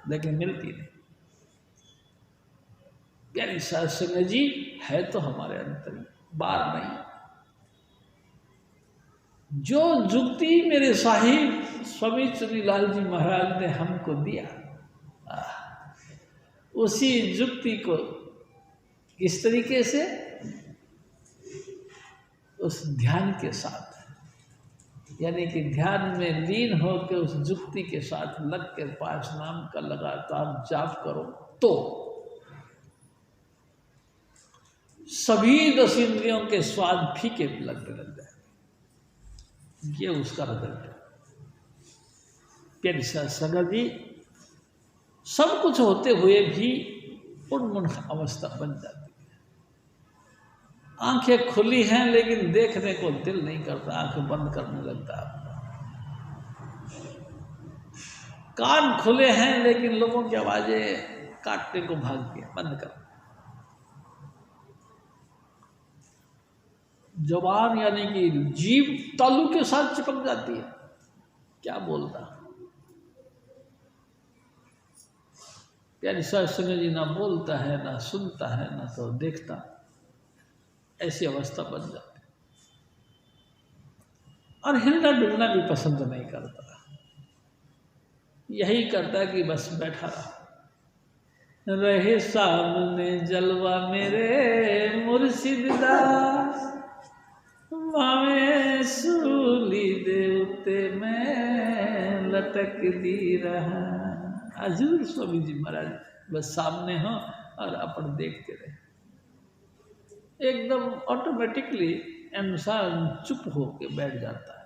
लेकिन मिलती नहीं। प्यारी साध संगत जी, है तो हमारे अंतर में, बाहर नहीं। जो जुक्ति मेरे साहिब स्वामी चुनीलाल जी महाराज ने हमको दिया, उसी जुक्ति को किस तरीके से? उस ध्यान के साथ, यानी कि ध्यान में लीन होकर उस जुक्ति के साथ लग के 5 नाम का लगातार जाप करो, तो सभी 10 इंद्रियों के स्वाद फीके लगने लग जाए। ये उसका रिजल्ट है। प्यारी संगत जी, सब कुछ होते हुए भी उन्मुख अवस्था बन जाती है। आंखें खुली हैं लेकिन देखने को दिल नहीं करता, आंखें बंद करने लगता है। कान खुले हैं लेकिन लोगों की आवाजें काटने को भाग गया, बंद कर। जबान यानी कि जीभ तालू के साथ चिपक जाती है, क्या बोलता। प्यारी साध संगत जी, ना बोलता है, ना सुनता है, ना तो देखता, ऐसी अवस्था बन जाती। और हिलना डुलना भी पसंद नहीं करता, यही करता है कि बस बैठा रहे सामने जलवा मेरे मुर्शिद दास, मावे सूली देवते में लटक दी रहा। हजूर स्वामी जी महाराज बस सामने हो और अपन देखते रहे। एकदम ऑटोमेटिकली इंसान चुप होके बैठ जाता है।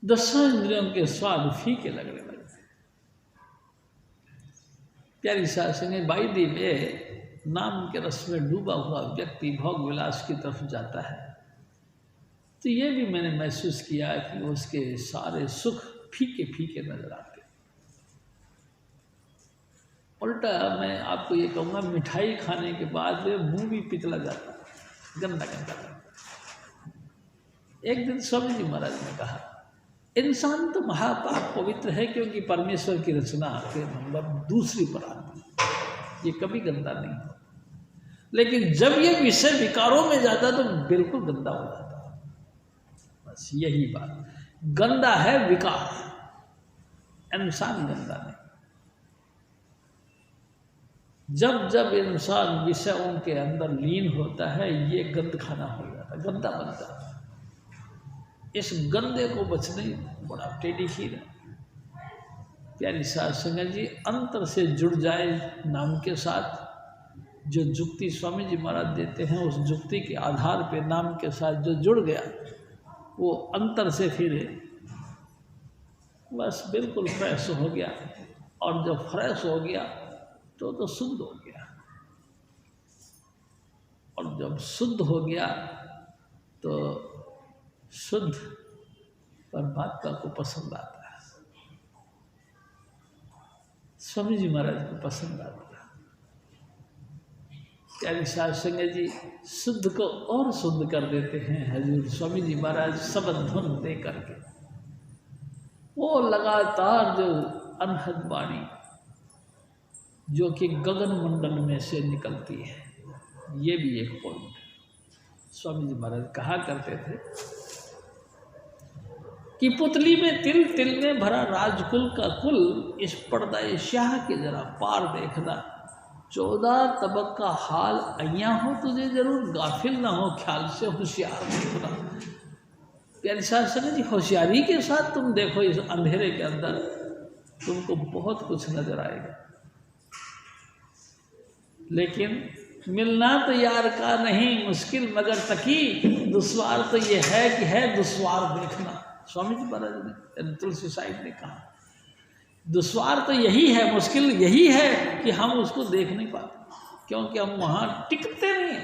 10 इंद्रियों के स्वाद फीके लगने लगते हैं। प्यारी साध संगत, बाई में नाम के रस में डूबा हुआ व्यक्ति भोग विलास की तरफ जाता है, तो ये भी मैंने महसूस किया कि उसके सारे सुख फीके फीके नजर आते। उल्टा मैं आपको ये कहूँगा, मिठाई खाने के बाद मुंह भी पिघला जाता है, गंदा गंदा लगता है। एक दिन स्वामी जी महाराज ने कहा, इंसान तो महापाप पवित्र है क्योंकि परमेश्वर की रचना के नंबर दूसरी पर आती है, ये कभी गंदा नहीं हो। लेकिन जब ये विषय विकारों में जाता तो बिल्कुल गंदा हो जाता है। बस यही बात, गंदा है विकार, इंसान गंदा नहीं। जब जब इंसान विषयों के अंदर लीन होता है, ये गंद खाना हो जाता है, गंदा बनता है। इस गंदे को बचने बड़ा टेढ़ी खीर है। प्यारी साध संगत जी, अंतर से जुड़ जाए नाम के साथ, जो जुक्ति स्वामी जी महाराज देते हैं, उस जुक्ति के आधार पे नाम के साथ जो जुड़ गया, वो अंतर से फिर बस बिल्कुल फ्रेश हो गया। और जब फ्रेश हो गया तो शुद्ध हो गया। और जब शुद्ध हो गया तो शुद्ध परमात्मा को पसंद आता है, स्वामी जी महाराज को पसंद आता है। प्यारी साध संगत जी, शुद्ध को और शुद्ध कर देते हैं हजूर स्वामी जी महाराज शब्द धुन दे करके। वो लगातार जो अनहद वाणी जो कि गगन मंडल में से निकलती है, ये भी एक पॉइंट है। स्वामी जी महाराज कहा करते थे कि पुतली में तिल तिल में भरा राजकुल का कुल, इस पर्दा शाह के जरा पार देखना, 14 तबक का हाल अइया हो तुझे जरूर, गाफिल ना हो ख्याल से होशियार देखना। प्यारी साध संगत जी, होशियारी के साथ तुम देखो इस अंधेरे के अंदर, तुमको बहुत कुछ नजर आएगा। लेकिन मिलना तो यार का नहीं मुश्किल मगर तकी, दुश्वार तो ये है कि है दुश्वार देखना। स्वामी जी महाराज ने, तुलसी साहिब ने कहा, दुश्वार तो यही है, मुश्किल यही है कि हम उसको देख नहीं पाते, क्योंकि हम वहाँ टिकते नहीं।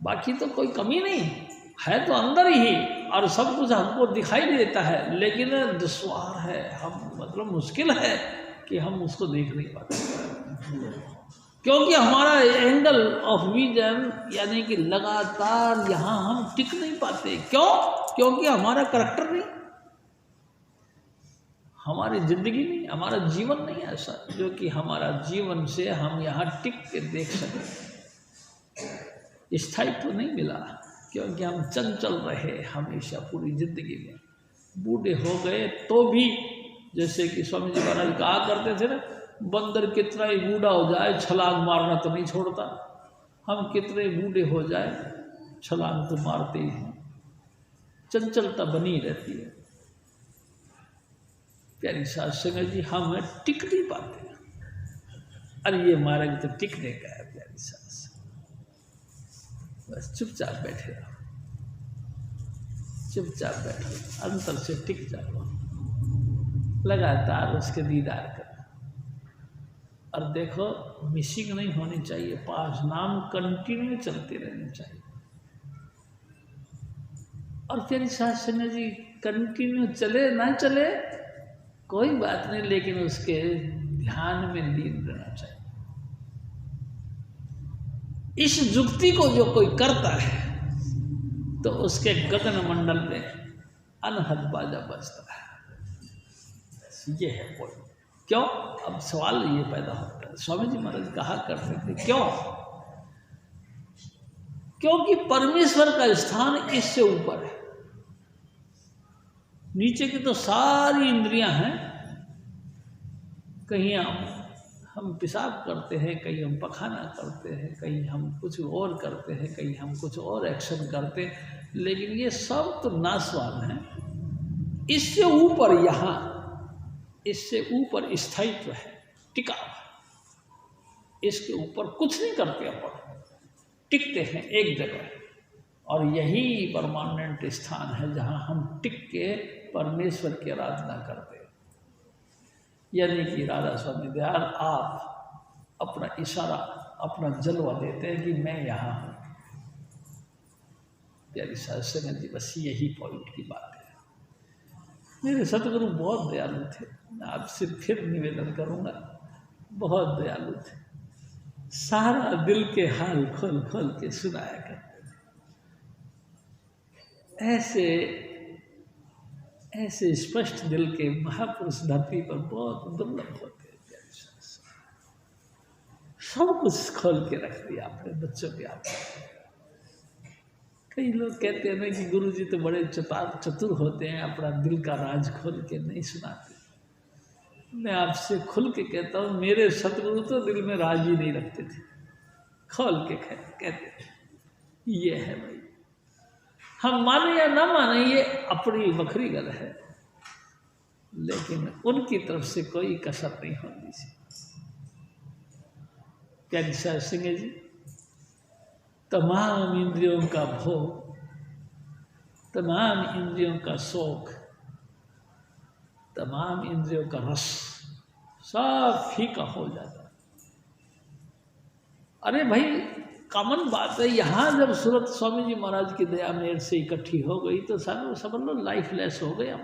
बाकी तो कोई कमी नहीं है, तो अंदर ही और सब कुछ हमको दिखाई देता है, लेकिन दुश्वार है, हम मतलब मुश्किल है कि हम उसको देख नहीं पाते, क्योंकि हमारा एंगल ऑफ विजन यानी कि लगातार यहाँ हम टिक नहीं पाते। क्यों? क्योंकि हमारा करैक्टर नहीं, हमारी जिंदगी नहीं, हमारा जीवन नहीं ऐसा जो कि हमारा जीवन से हम यहाँ टिक के देख सकें। स्थायित्व नहीं मिला, क्योंकि हम चंचल रहे हमेशा पूरी जिंदगी में। बूढ़े हो गए तो भी, जैसे कि स्वामी जी महाराज कहा करते थे ना, बंदर कितना ही बूढ़ा हो जाए छलांग मारना तो नहीं छोड़ता। हम कितने बूढ़े हो जाए छलांग तो मारते ही हैं, चंचलता बनी रहती है। प्यारी साध संगत जी, हम टिक नहीं पाते। अरे ये मार्ग तो टिकने का है प्यारी साध, बस चुपचाप बैठे रहो, चुपचाप बैठो, अंतर से टिक जाओ, लगातार उसके दीदार करो। और देखो, मिसिंग नहीं होनी चाहिए, पास नाम कंटिन्यू चलते रहने चाहिए। और प्यारी साध संगत जी, कंटिन्यू चले ना चले कोई बात नहीं, लेकिन उसके ध्यान में लीन रहना चाहिए। इस जुक्ति को जो कोई करता है तो उसके गगन मंडल में अनहद बाजा बजता है। ये है पॉइंट। क्यों? अब सवाल ये पैदा होता है, स्वामी जी महाराज कहा करते थे क्यों? क्योंकि परमेश्वर का स्थान इससे ऊपर है। नीचे की तो सारी इंद्रियां हैं, कहीं हम पेशाब करते हैं, कहीं हम पखाना करते हैं, कहीं हम कुछ और करते हैं, कहीं हम कुछ और एक्शन करते हैं, लेकिन ये सब तो नाशवान है। इससे ऊपर यहाँ, इससे ऊपर स्थायित्व है, टिका हुआ। इसके ऊपर कुछ नहीं करते, अपन टिकते हैं एक जगह, और यही परमानेंट स्थान है जहाँ हम टिक के परमेश्वर की आराधना करते हैं। यानी कि राधा स्वामी दयाल आप अपना इशारा, अपना जलवा देते हैं कि मैं यहाँ हूँ। प्यारी साध संगत जी, बस यही पॉइंट की बात है। मेरे सतगुरु बहुत दयालु थे, मैं आपसे फिर निवेदन करूँगा, बहुत दयालु थे, सारा दिल के हाल खोल खोल के सुनाया करते थे। ऐसे ऐसे स्पष्ट दिल के महापुरुष धरती पर बहुत दुर्लभ होते हैं। सब कुछ खोल के रख दिया अपने बच्चों के आगे। कई लोग कहते हैं ना कि गुरुजी तो बड़े चतुर होते हैं, अपना दिल का राज खोल के नहीं सुनाते। मैं आपसे खुल के कहता हूँ, मेरे सतगुरु तो दिल में राज ही नहीं रखते थे, खोल के कहते थे ये है भाई। हम माने या ना माने ये अपनी बखरी गल है, लेकिन उनकी तरफ से कोई कसर नहीं होनी सी। क्या सिंह जी, तमाम इंद्रियों का भोग, तमाम इंद्रियों का शौक, तमाम इंद्रियों का रस सब फीका हो जाता है। अरे भाई कॉमन बात है, यहाँ जब सूरत स्वामी जी महाराज की दया मेर से इकट्ठी हो गई तो समझ लो लाइफलेस हो गया,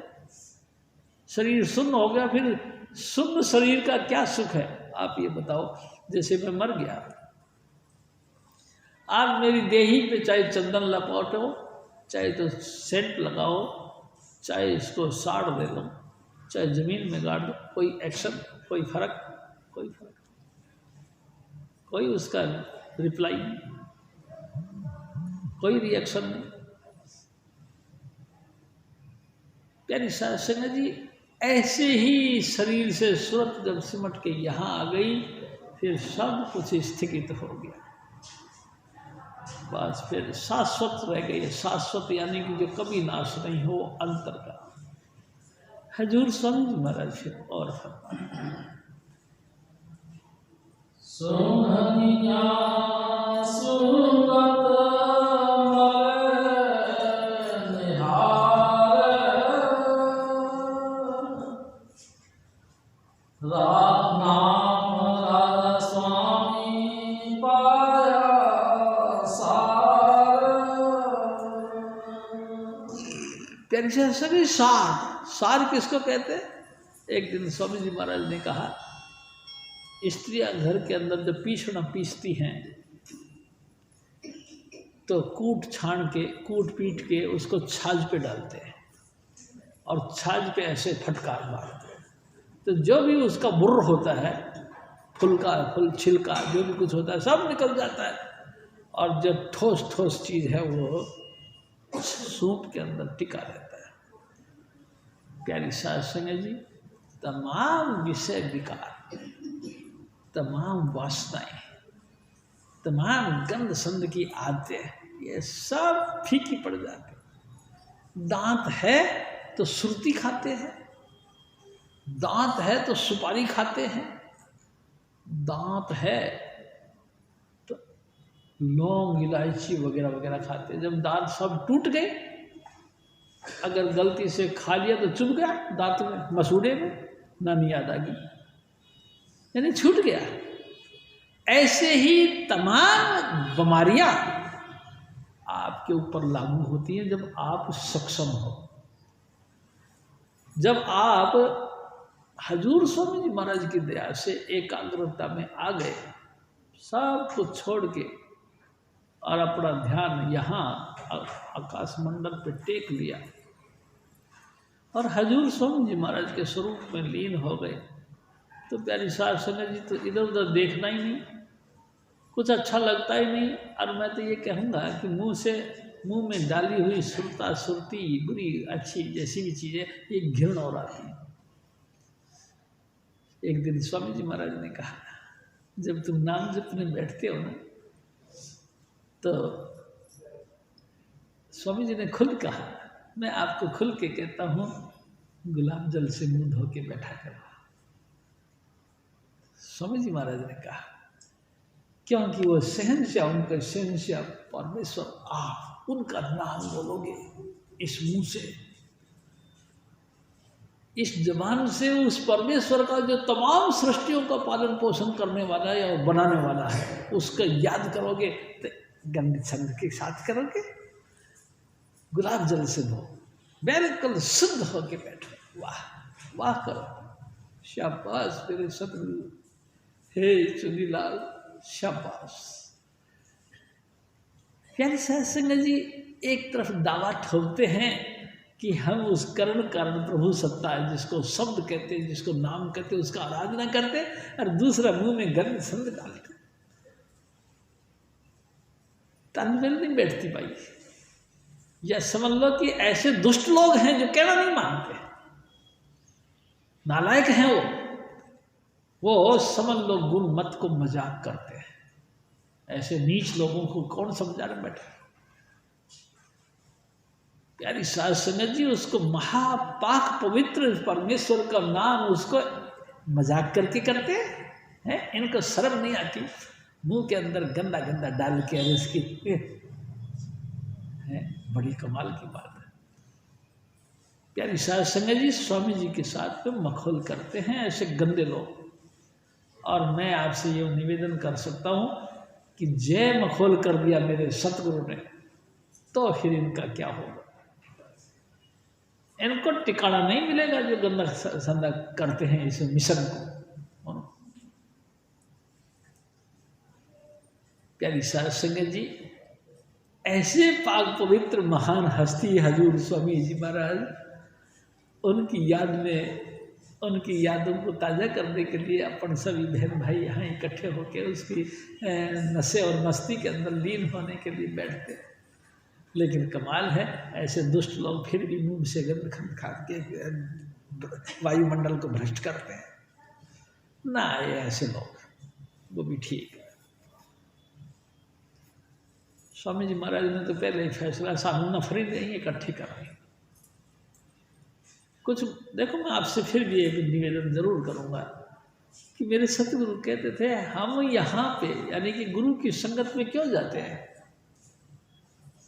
शरीर शून्य हो गया। फिर शून्य शरीर का क्या सुख है आप ये बताओ। जैसे मैं मर गया, आप मेरी देही पे चाहे चंदन लपेटो, चाहे तो सेंट लगाओ, चाहे इसको साड़ दे लो, चाहे जमीन में गाड़ दो, कोई एक्शन, कोई फर्क, कोई उसका रिप्लाई नहीं, कोई रिएक्शन नहीं। प्यारी साध संगत जी, ऐसे ही शरीर से सूरत जब सिमट के यहाँ आ गई, फिर सब कुछ स्थगित हो गया, बस फिर शाश्वत रह गई। शाश्वत यानी कि जो कभी नाश नहीं हो, अंतर का। हजूर स्वामी जी महाराज फिर और फरमाते, सुनिया सुगत सभी सार, सार किसको कहते हैं? एक दिन स्वामी जी महाराज ने कहा, स्त्रियां घर के अंदर जब पीसना पीसती हैं तो कूट पीट के उसको छाछ पे डालते हैं और छाछ पे ऐसे फटकार मारते हैं, तो जो भी उसका बुर्र होता है, फुल छिलका जो भी कुछ होता है सब निकल जाता है, और जो ठोस चीज़ है वो सूप के अंदर टिका रहता है। प्यारी साध संगत जी, तमाम विषय विकार, तमाम वासनाएं, तमाम गंध संध की आदतें, ये सब फीकी पड़ जाते। दांत है तो सुरती खाते हैं, दांत है तो सुपारी खाते हैं, दांत है तो लौंग इलायची वगैरह वगैरह खाते हैं। जब दांत सब टूट गए, अगर गलती से खा लिया तो चुभ गया दांत में, मसूड़े में, नानी याद आ गई, यानी छूट गया। ऐसे ही तमाम बीमारियां आपके ऊपर लागू होती हैं जब आप सक्षम हो। जब आप हजूर स्वामी जी महाराज की दया से एकाग्रता में आ गए, सब कुछ छोड़ के और अपना ध्यान यहाँ आकाश मंडल पे टेक लिया और हजूर स्वामी जी महाराज के स्वरूप में लीन हो गए, तो प्यारी साध संगत जी तो इधर उधर देखना ही नहीं, कुछ अच्छा लगता ही नहीं। और मैं तो ये कहूँगा कि मुंह में डाली हुई सुरता सुरती बुरी अच्छी जैसी भी चीज़ें, ये घृण और आती है। एक दिन स्वामी जी महाराज ने कहा, जब तुम नाम जपने बैठते हो ना, तो स्वामी जी ने खुद कहा, मैं आपको खुल के कहता हूँ, गुलाब जल से मुंह धो के बैठा करो। स्वामी जी महाराज ने कहा, क्योंकि वो शहंशाह, उनका शहंशाह परमेश्वर, आप उनका नाम बोलोगे इस मुंह से, इस जबान से, उस परमेश्वर का जो तमाम सृष्टियों का पालन पोषण करने वाला है और बनाने वाला है, उसका याद करोगे तो गंदी छंद के साथ करोगे, गुलाब जल से धो, बिल्कुल शुद्ध होके बैठो। वाह वाह करो, शाबाश मेरे सतगुरु, हे चुनीलाल शाबाश। प्यारे साध संगत जी, एक तरफ दावा ठोकते हैं कि हम उस करण कारण प्रभु सत्ता है जिसको शब्द कहते हैं, जिसको नाम कहते हैं, उसका आराधना करते, और दूसरा मुंह में गंद संद डालते। तालमेल नहीं बैठती भाई। या समझ लो कि ऐसे दुष्ट लोग हैं जो कहना नहीं मानते, नालायक हैं वो समझ लो गुरु मत को मजाक करते हैं। ऐसे नीच लोगों को कौन समझाने बैठे। प्यारी साध संगत जी, उसको महापाक पवित्र परमेश्वर का नाम उसको मजाक करके करते हैं। इनको शर्म नहीं आती, मुंह के अंदर गंदा गंदा डाल के, और इसकी है बड़ी कमाल की बात है। प्यारी साध संगत जी, स्वामी जी के साथ में मखौल करते हैं ऐसे गंदे लोग। और मैं आपसे ये निवेदन कर सकता हूँ कि जय मखौल कर दिया मेरे सतगुरु ने, तो फिर इनका क्या होगा। इनको टिकाना नहीं मिलेगा जो गंदा संदा करते हैं इस मिशन को। प्यारी साध संगत जी, ऐसे पाक पवित्र महान हस्ती हजूर स्वामी जी महाराज, उनकी याद में, उनकी यादों को ताज़ा करने के लिए अपन सभी बहन भाई यहाँ इकट्ठे होकर उसकी नशे और मस्ती के अंदर लीन होने के लिए बैठते। लेकिन कमाल है, ऐसे दुष्ट लोग फिर भी मुंह से गंद खा के वायुमंडल को भ्रष्ट करते हैं ना। ये ऐसे लोग वो भी ठीक है। स्वामी जी महाराज ने तो पहले ही फैसला सानू नफरी नहीं इकट्ठी करनी। कुछ देखो, मैं आपसे फिर भी एक निवेदन जरूर करूँगा कि मेरे सतगुरु कहते थे, हम यहाँ पे यानी कि गुरु की संगत में क्यों जाते हैं।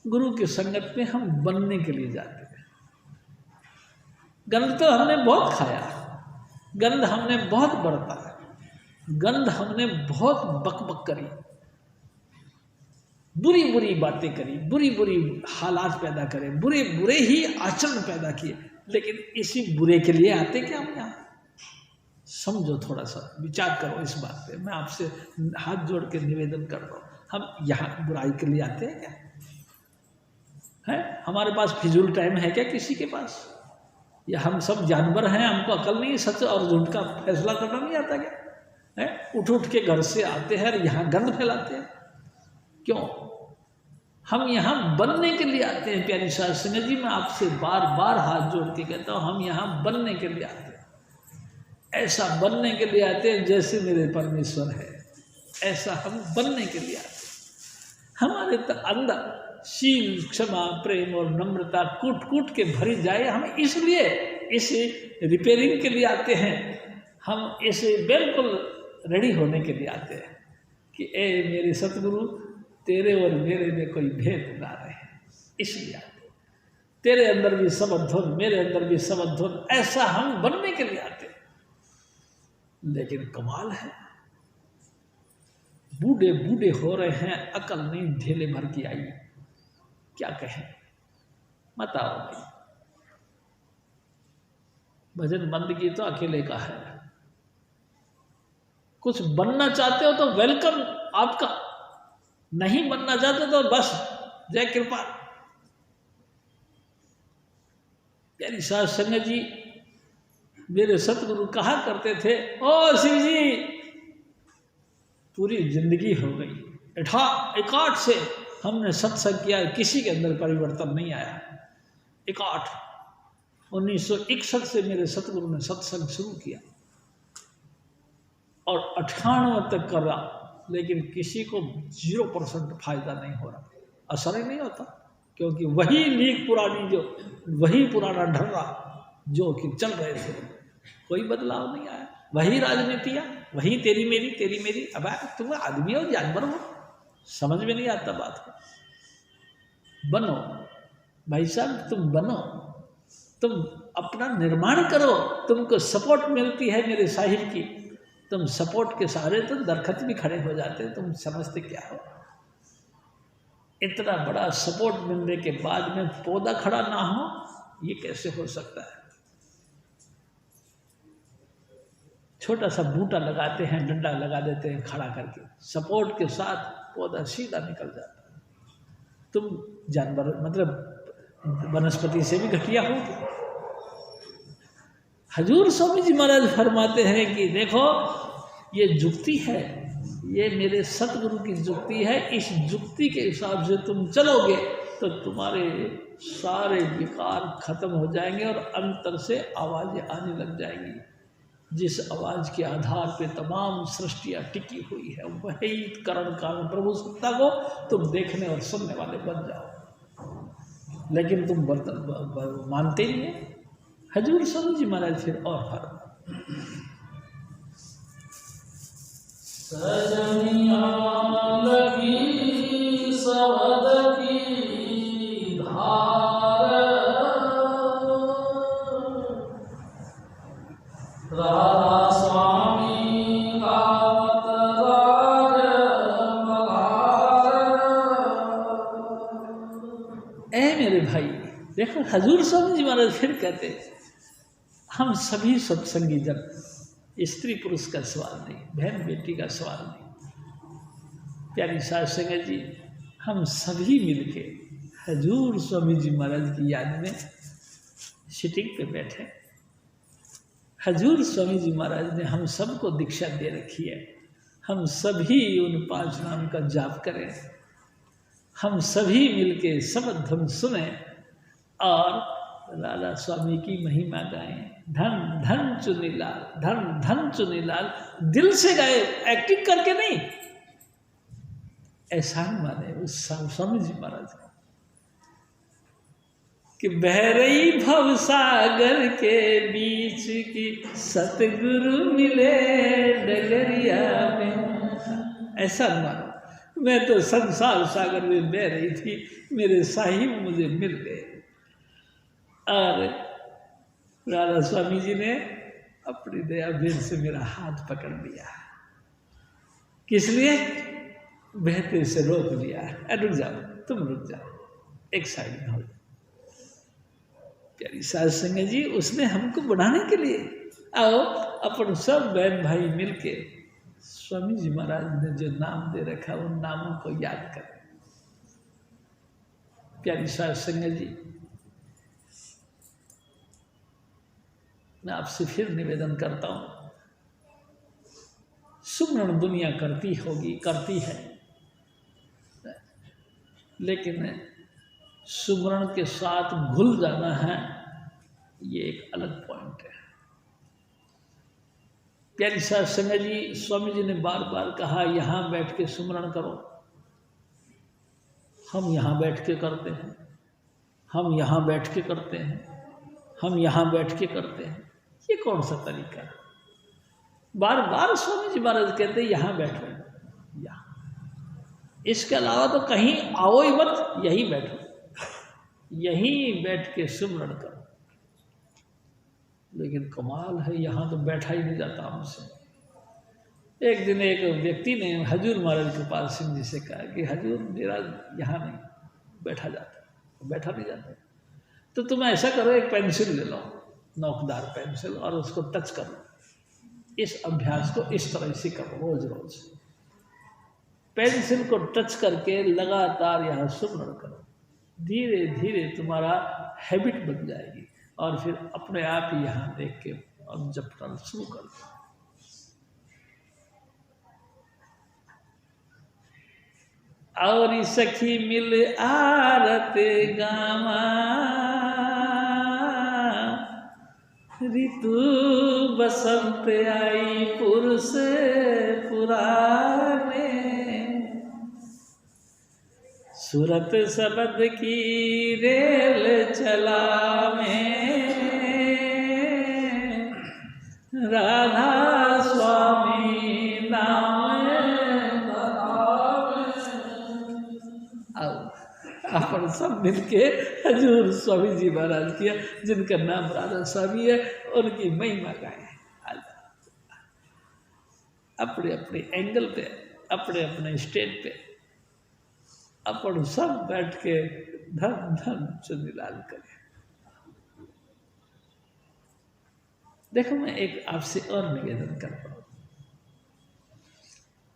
गुरु की संगत में हम बनने के लिए जाते हैं। गंध तो हमने बहुत खाया, गंध हमने बहुत बरता, गंध हमने बहुत बकबक करी, बुरी बुरी बातें करी, बुरी बुरी हालात पैदा करे, बुरे बुरे ही आचरण पैदा किए। लेकिन इसी बुरे के लिए आते क्या हम यहाँ? समझो, थोड़ा सा विचार करो इस बात पे। मैं आपसे हाथ जोड़ के निवेदन कर रहा हूँ, हम यहाँ बुराई के लिए आते हैं क्या? है हमारे पास फिजूल टाइम है क्या किसी के पास? या हम सब जानवर हैं, हमको अकल नहीं, सच और झूठ का फैसला करना नहीं आता क्या? है उठ उठ के घर से आते हैं और यहाँ गंद फैलाते हैं। क्यों? हम यहाँ बनने के लिए आते हैं। प्यारी साध संगत जी, मैं आपसे बार बार हाथ जोड़ के कहता हूँ, हम यहाँ बनने के लिए आते हैं। ऐसा बनने के लिए आते हैं जैसे मेरे परमेश्वर है, ऐसा हम बनने के लिए आते हैं। हमारे अंदर शील, क्षमा, प्रेम और नम्रता कूट कूट के भरी जाए। हम इसलिए इस रिपेयरिंग के लिए आते हैं, हम इसे बिल्कुल रेडी होने के लिए आते हैं कि ए मेरे सतगुरु, तेरे और मेरे में कोई भेद ना रहे, इसलिए आते। तेरे अंदर भी समध्वन, मेरे अंदर भी समध्वन, ऐसा हम बनने के लिए आते। लेकिन कमाल है, बूढ़े बूढ़े हो रहे हैं, अकल नहीं ढेले भर की आई, क्या कहें? बताओ भाई। भजन बंद की तो अकेले का है। कुछ बनना चाहते हो तो वेलकम आपका, नहीं बनना चाहते तो बस जय कृपा। प्यारी साध संगत जी, मेरे सतगुरु कहा करते थे, ओ शिव जी, पूरी जिंदगी हो गई 61 से हमने सत्संग किया, किसी के अंदर परिवर्तन नहीं आया। 1961 से मेरे सतगुरु ने सत्संग शुरू किया और 98 तक कर रहा, लेकिन किसी को 0% फायदा नहीं हो रहा, असर ही नहीं होता। क्योंकि वही लीक पुरानी, जो वही पुराना ढर्रा जो कि चल रहे थे, कोई बदलाव नहीं आया। वही राजनीतियाँ, वही तेरी मेरी। अब तुम आदमी हो जानवर हो, समझ में नहीं आता बात को। बनो भाई साहब, तुम बनो, तुम अपना निर्माण करो। तुमको सपोर्ट मिलती है मेरे साहिब की, तुम सपोर्ट के सहारे तो दरखत भी खड़े हो जाते। तुम समझते क्या हो? इतना बड़ा सपोर्ट मिलने के बाद में पौधा खड़ा ना हो, ये कैसे हो सकता है? छोटा सा बूटा लगाते हैं, डंडा लगा देते हैं खड़ा करके, सपोर्ट के साथ पौधा सीधा निकल जाता है। तुम जानवर मतलब वनस्पति से भी घटिया हो। हजूर स्वामी जी महाराज फरमाते हैं कि देखो ये जुक्ति है, ये मेरे सतगुरु की जुक्ति है, इस जुक्ति के हिसाब से तुम चलोगे तो तुम्हारे सारे विकार खत्म हो जाएंगे और अंतर से आवाज़ें आने लग जाएंगी। जिस आवाज़ के आधार पे तमाम सृष्टियाँ टिकी हुई है, वही करण कारण प्रभु सत्ता को तुम देखने और सुनने वाले बन जाओ। लेकिन तुम मानते ही नहीं। हजूर स्वामी जी महाराज फिर और सजनिया लगी सवद की धार, राधा स्वामी गावत राग मल्हार। ए मेरे भाई देखो, हजूर स्वामी जी महाराज फिर कहते, हम सभी सत्संगी जन, स्त्री पुरुष का सवाल नहीं, बहन बेटी का सवाल नहीं, प्यारी साध संगत जी, हम सभी मिलके हजूर स्वामी जी महाराज की याद में सिटिंग पे बैठे। हजूर स्वामी जी महाराज ने हम सबको दीक्षा दे रखी है, हम सभी उन 5 नाम का जाप करें, हम सभी मिलके सबधम सुने और लाला स्वामी की महिमा गाएं। धन धन चुनीलाल, धन धन चुनीलाल, दिल से गाए, एक्टिंग करके नहीं। एहसान माने उस स्वामी जी महाराज का कि बह रही भव सागर के बीच की सतगुरु मिले डगरिया में। ऐसा मानो, मैं तो संसार सागर में बह रही थी, मेरे साहिब मुझे मिल गए। और राधा स्वामी जी ने अपनी दया भेद से मेरा हाथ पकड़ लिया। किस लिए? बहते से रोक लिया, रुक जाओ, तुम रुक जाओ, एक साइड में हो जाओ। प्यारी साध संगत जी, उसने हमको बढ़ाने के लिए, आओ अपन सब बहन भाई मिलके स्वामी जी महाराज ने जो नाम दे रखा उन नामों को याद करें। प्यारी साध संगत जी, मैं आपसे फिर निवेदन करता हूँ, सुमरण दुनिया करती होगी, करती है, लेकिन सुमरण के साथ घुल जाना है, ये एक अलग पॉइंट है। प्यारी साध संगत जी, स्वामी जी ने बार बार कहा यहाँ बैठ के सुमरण करो। हम यहाँ बैठ के करते हैं, हम यहाँ बैठ के करते हैं, हम यहाँ बैठ के करते हैं। ये कौन सा तरीका है? बार बार स्वामी जी महाराज कहते हैं यहाँ बैठो, यहाँ, इसके अलावा तो कहीं आओ ही मत, यहीं बैठो, यहीं बैठ के सुमरण करो। लेकिन कमाल है, यहाँ तो बैठा ही नहीं जाता हमसे। एक दिन एक व्यक्ति ने हजूर महाराज कृपाल सिंह जी से कहा कि हजूर मेरा यहाँ नहीं बैठा जाता, बैठा नहीं जाता, तो तुम ऐसा करो, एक पेंसिल ले लो, नोकदार पेंसिल, और उसको टच करो। इस अभ्यास को इस तरह से करो रोज रोज। पेंसिल को टच करके लगातार यहाँ सुमरण करो, धीरे धीरे तुम्हारा हैबिट बन जाएगी और फिर अपने आप ही यहाँ देख के और जपना शुरू कर दो। और सखी मिल आरत गामा, ऋतु बसंत आई पुरुष पुराने, सूरत शब्द की रेल चला में, राधा स्वामी नाम अपन सब मिलके हजूर स्वामी जी महाराज किया, जिनका नाम राधा स्वामी है, उनकी महिमा गाए। अपने अपने एंगल पे, अपने अपने स्टेज पे अपन सब बैठ के धन धन चुनीलाल करें। देखो मैं एक आपसे और निवेदन करता हूँ।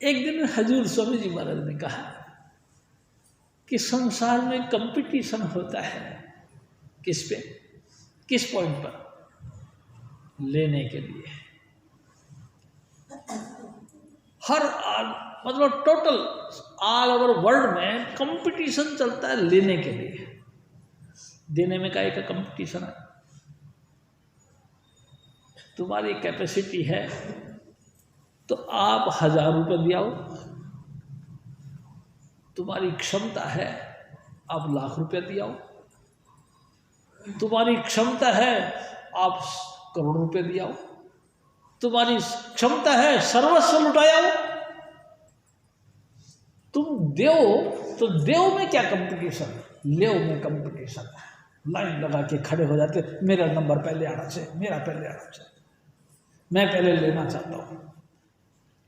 एक दिन हजूर स्वामी जी महाराज ने कहा कि संसार में कंपटीशन होता है, किस पे, किस पॉइंट पर? लेने के लिए। हर मतलब टोटल ऑल ओवर वर्ल्ड में कंपटीशन चलता है लेने के लिए। देने में काहे का कंपटीशन है? तुम्हारी कैपेसिटी है तो आप 1000 रुपये दियाओ, तुम्हारी क्षमता है आप लाख रुपया दियाओ, तुम्हारी क्षमता है आप करोड़ रुपए दियाओ, तुम्हारी क्षमता है सर्वस्व लुटाओ। तुम देव तो देव में क्या कंपटीशन, लेव में कंपटीशन है। लाइन लगा के खड़े हो जाते, मेरा नंबर पहले आना चाहिए, मेरा पहले आना चाहिए, मैं पहले लेना चाहता हूं।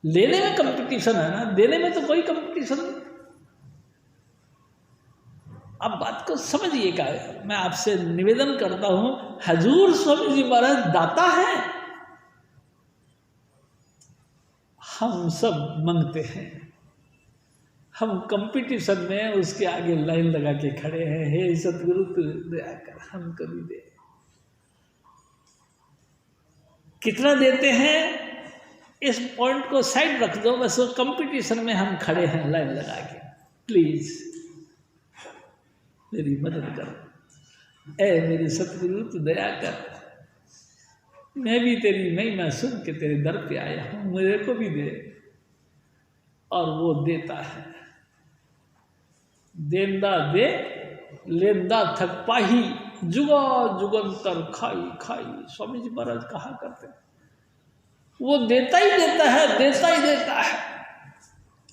लेने में कंपटीशन है ना, देने में तो कोई कंपटीशन नहीं। अब बात को समझिएगा, मैं आपसे निवेदन करता हूं, हजूर स्वामी जी महाराज दाता है, हम सब मांगते हैं। हम कंपटीशन में उसके आगे लाइन लगा के खड़े हैं, हे सतगुरु तू दया कर हमको भी दे। कितना देते हैं इस पॉइंट को साइड रख दो, बस कंपटीशन में हम खड़े हैं लाइन लगा के। प्लीज मेरी मदद कर, ए मेरी सतगुरु तू दया कर, मैं भी तेरी महिमा सुन के तेरे दर पे आया हूं, मेरे को भी दे। और वो देता है। देंदा दे लेंदा थक पाही, जुगा जुगंतर खाई खाई, स्वामी जी महाराज कहा करते हैं। वो देता ही देता है, देता ही देता है,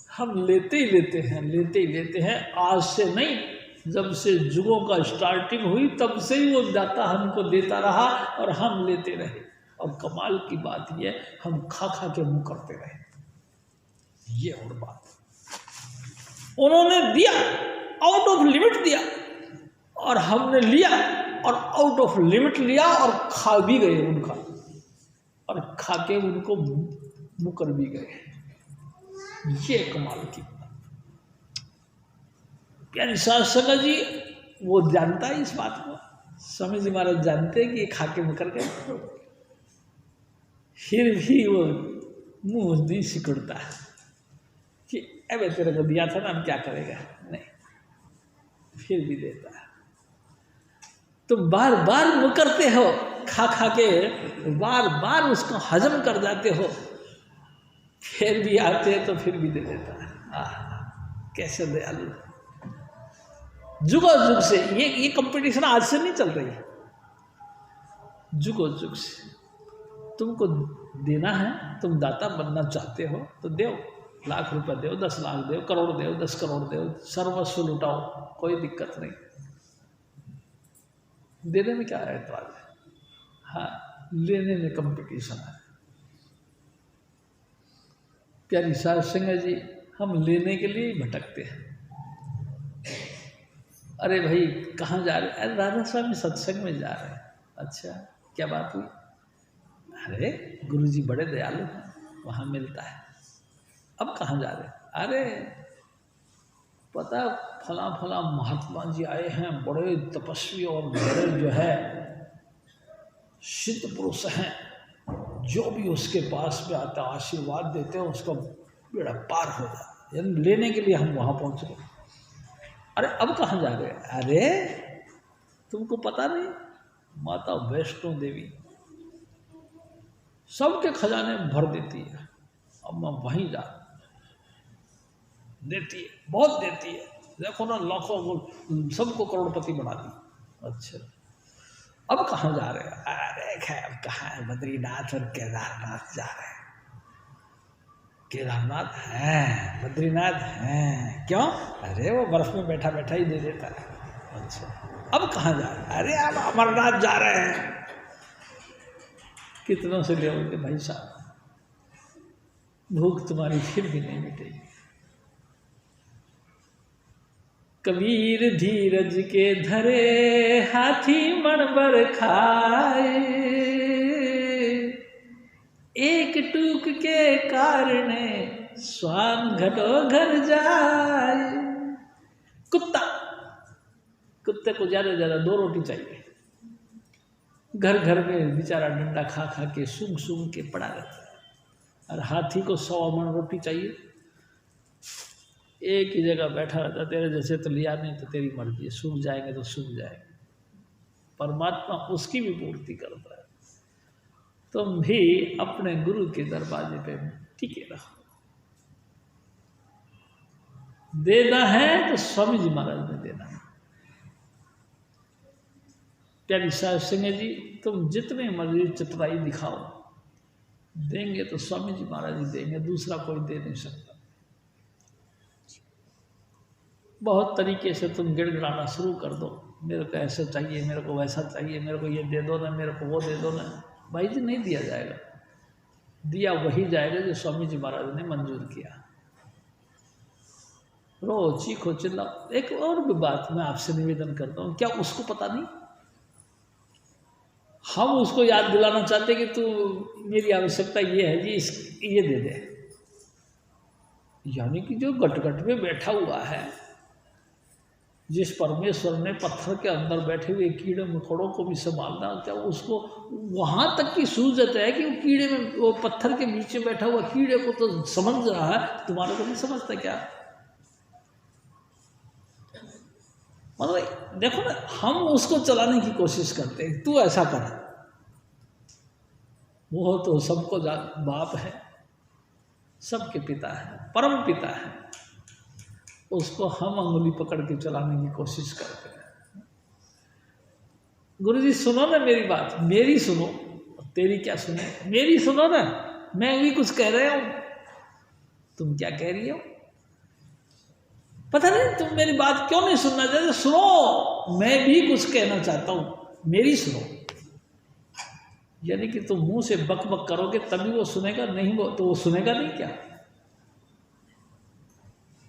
हम लेते ही लेते हैं, लेते ही लेते हैं। आज से नहीं, जब से जुगों का स्टार्टिंग हुई तब से ही वो दाता हमको देता रहा और हम लेते रहे। और कमाल की बात यह, हम खा खा के मुंह करते रहे। ये और बात, उन्होंने दिया, आउट ऑफ लिमिट दिया, और हमने लिया और आउट ऑफ लिमिट लिया और खा भी गए उनका, और खा के उनको मुकर भी गए। ये कमाल की बात। प्यारी साध संगत जी, वो जानता है इस बात को, स्वामी जी महाराज जानते हैं कि ये खा के मुकर गए, फिर भी वो मुंह नहीं सिकुड़ता कि अबे तेरे को दिया था ना, हम क्या करेगा, नहीं, फिर भी देता है। तुम बार बार मुकरते हो, खा खा के बार बार उसको हजम कर जाते हो, फिर भी आते हैं तो फिर भी दे देता है। कैसे दयालु। जुगो जुग से ये कंपटीशन आज से नहीं चल रही है, जुगो जुग से। तुमको देना है, तुम दाता बनना चाहते हो तो दो, लाख रुपए दो, 10 लाख दो, करोड़ दो, 10 करोड़ दो, सर्वस्व लुटाओ, कोई दिक्कत नहीं। देने में क्या है एतराज है? हाँ, लेने में कंपटीशन है। प्यारी साध संगत जी, हम लेने के लिए ही भटकते हैं। अरे भाई कहाँ जा रहे? अरे राधा स्वामी सत्संग में जा रहे हैं। अच्छा, क्या बात हुई? अरे गुरुजी बड़े दयालु हैं, वहाँ मिलता है। अब कहाँ जा रहे? अरे पता फला फला महात्मा जी आए हैं, बड़े तपस्वी और बड़े जो है सिद्ध पुरुष हैं, जो भी उसके पास में आता आशीर्वाद देते हैं उसका बेड़ा पार हो जाता है। लेने के लिए हम वहाँ पहुँच गए। अरे अब कहाँ जा रहे? अरे तुमको पता नहीं, माता वैष्णो देवी सबके खजाने भर देती है, अब मैं वहीं जा देती है, बहुत देती है। देखो ना, लाखों सबको करोड़पति बना दी। अच्छा, अब कहाँ जा रहे हैं? अरे खैर कहाँ है, बद्रीनाथ और केदारनाथ जा रहे हैं। केदारनाथ है, बद्रीनाथ है, क्यों? अरे वो बर्फ में बैठा बैठा ही दे देता है। अच्छा, अब कहाँ जा रहे हैं? अरे अब अमरनाथ जा रहे हैं। कितनों से ले उनके भाई साहब, भूख तुम्हारी फिर भी नहीं मिटेगी। कबीर धीरज के धरे, हाथी मन भर खाए, एक टूक के कारण स्वान घटो घर जाए। कुत्ते को ज्यादा से ज्यादा 2 रोटी चाहिए। घर घर में बेचारा डंडा खा खा के सूंघ सूंघ के पड़ा रहता है, और हाथी को 100 मन रोटी चाहिए। एक ही जगह बैठा रहता, तेरे जैसे तो लिया नहीं तो तेरी मर्जी है, सूख जाएंगे तो सूख जाएंगे। परमात्मा उसकी भी पूर्ति करता है। तुम भी अपने गुरु के दरवाजे पे टिके रहो। देना है तो स्वामी जी महाराज ने देना है। प्यारी साहब सिंह जी, तुम जितने मर्जी चतुराई दिखाओ, देंगे तो स्वामी जी महाराज ही देंगे, दूसरा कोई दे नहीं सकता। बहुत तरीके से तुम गिड़गिड़ाना शुरू कर दो, मेरे को ऐसा चाहिए, मेरे को वैसा चाहिए, मेरे को ये दे दो ना, मेरे को वो दे दो ना। भाई जी नहीं दिया जाएगा, दिया वही जाएगा जो स्वामी जी महाराज ने मंजूर किया। रो चीखो चिल्लाओ। एक और भी बात मैं आपसे निवेदन करता हूँ, क्या उसको पता नहीं? हम उसको याद दिलाना चाहते कि तू मेरी आवश्यकता ये है जी, ये दे दे। यानी कि जो गटगट में बैठा हुआ है, जिस परमेश्वर ने पत्थर के अंदर बैठे हुए कीड़े मकोड़ों को भी संभालना, क्या उसको वहां तक की सूझत है कि वो कीड़े में, वो पत्थर के बीच में बैठा हुआ कीड़े को तो समझ रहा है, तुम्हारे को नहीं समझता क्या? मतलब देखो ना, हम उसको चलाने की कोशिश करते हैं, तू ऐसा कर। वो तो सबको बाप है, सबके पिता है, परम पिता है, उसको हम अंगुली पकड़ के चलाने की कोशिश करते हैं। गुरुजी सुनो ना मेरी बात, मेरी सुनो, तेरी क्या सुने, मेरी सुनो ना। मैं भी कुछ कह रहा हूं, तुम क्या कह रही हो पता नहीं। तुम मेरी बात क्यों नहीं सुनना चाहते? सुनो, मैं भी कुछ कहना चाहता हूं, मेरी सुनो। यानी कि तुम मुंह से बक बक करोगे तभी वो सुनेगा, नहीं वो तो वो सुनेगा नहीं क्या?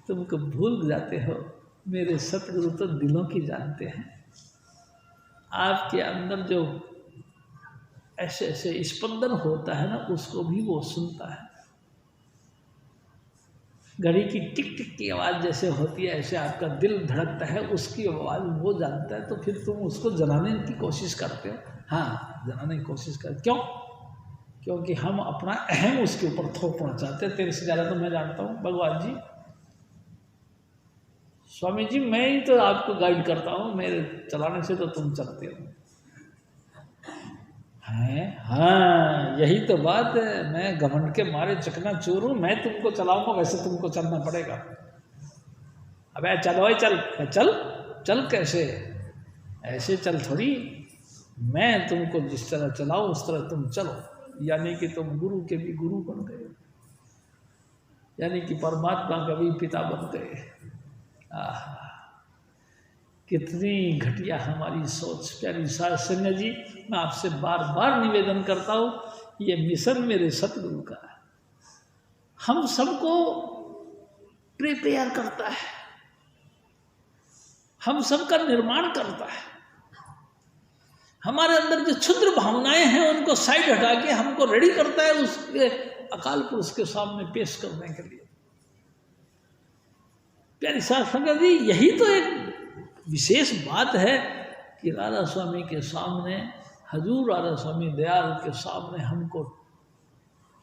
तुमको भूल जाते हो, मेरे सतगुरु तो दिलों की जानते हैं। आपके अंदर जो ऐसे ऐसे स्पंदन होता है ना, उसको भी वो सुनता है। घड़ी की टिक टिक की आवाज़ जैसे होती है, ऐसे आपका दिल धड़कता है, उसकी आवाज़ वो जानता है। तो फिर तुम उसको जनाने की कोशिश करते हो। हाँ, जनाने की कोशिश कर, क्यों? क्योंकि हम अपना अहम उसके ऊपर थोपना चाहते हैं। तेरे से ज़्यादा तो मैं जानता हूँ भगवान जी, स्वामी जी, मैं ही तो आपको गाइड करता हूँ, मेरे चलाने से तो तुम चलते हो। हैं? हाँ, यही तो बात है। मैं घमंड के मारे चकनाचूर हूँ, मैं तुमको चलाऊंगा, वैसे तुमको चलना पड़ेगा। अबे चलो, चल चल चल। कैसे? ऐसे चल थोड़ी, मैं तुमको जिस तरह चलाऊं उस तरह तुम चलो। यानी कि तुम गुरु के भी गुरु बन गए, यानी कि परमात्मा का भी पिता बन गए। कितनी घटिया हमारी सोच। प्यारी साध संगत जी, मैं आपसे बार बार निवेदन करता हूँ, ये मिशन मेरे सतगुरु का है। हम सबको प्रिपेयर करता है, हम सबका निर्माण करता है। हमारे अंदर जो क्षुद्र भावनाएं हैं उनको साइड हटा के हमको रेडी करता है उसके अकाल पुरुष के सामने पेश करने के लिए। प्यारी साध संगत जी, यही तो एक विशेष बात है कि राधा स्वामी के सामने, हजूर राधा स्वामी दयाल के सामने हमको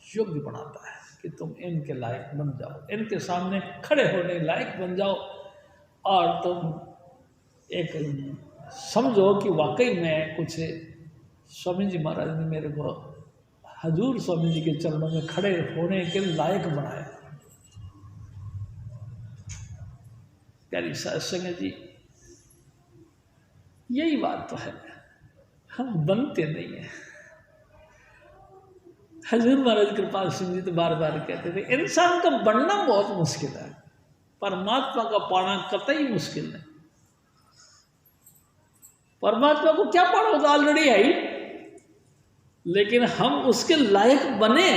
योग्य बनाता है कि तुम इनके लायक बन जाओ, इनके सामने खड़े होने लायक बन जाओ, और तुम एक समझो कि वाकई में कुछ स्वामी जी महाराज ने मेरे को हजूर स्वामी जी के चरणों में खड़े होने के लायक बनाया। प्यारी साध संगत जी, यही बात तो है, हम बनते नहीं हैं। हजूर महाराज कृपाल सिंह जी तो बार बार कहते थे, इंसान का बनना बहुत मुश्किल है, परमात्मा का पाना कतई मुश्किल है। परमात्मा को क्या पाना, वो तो ऑलरेडी है ही, लेकिन हम उसके लायक बने,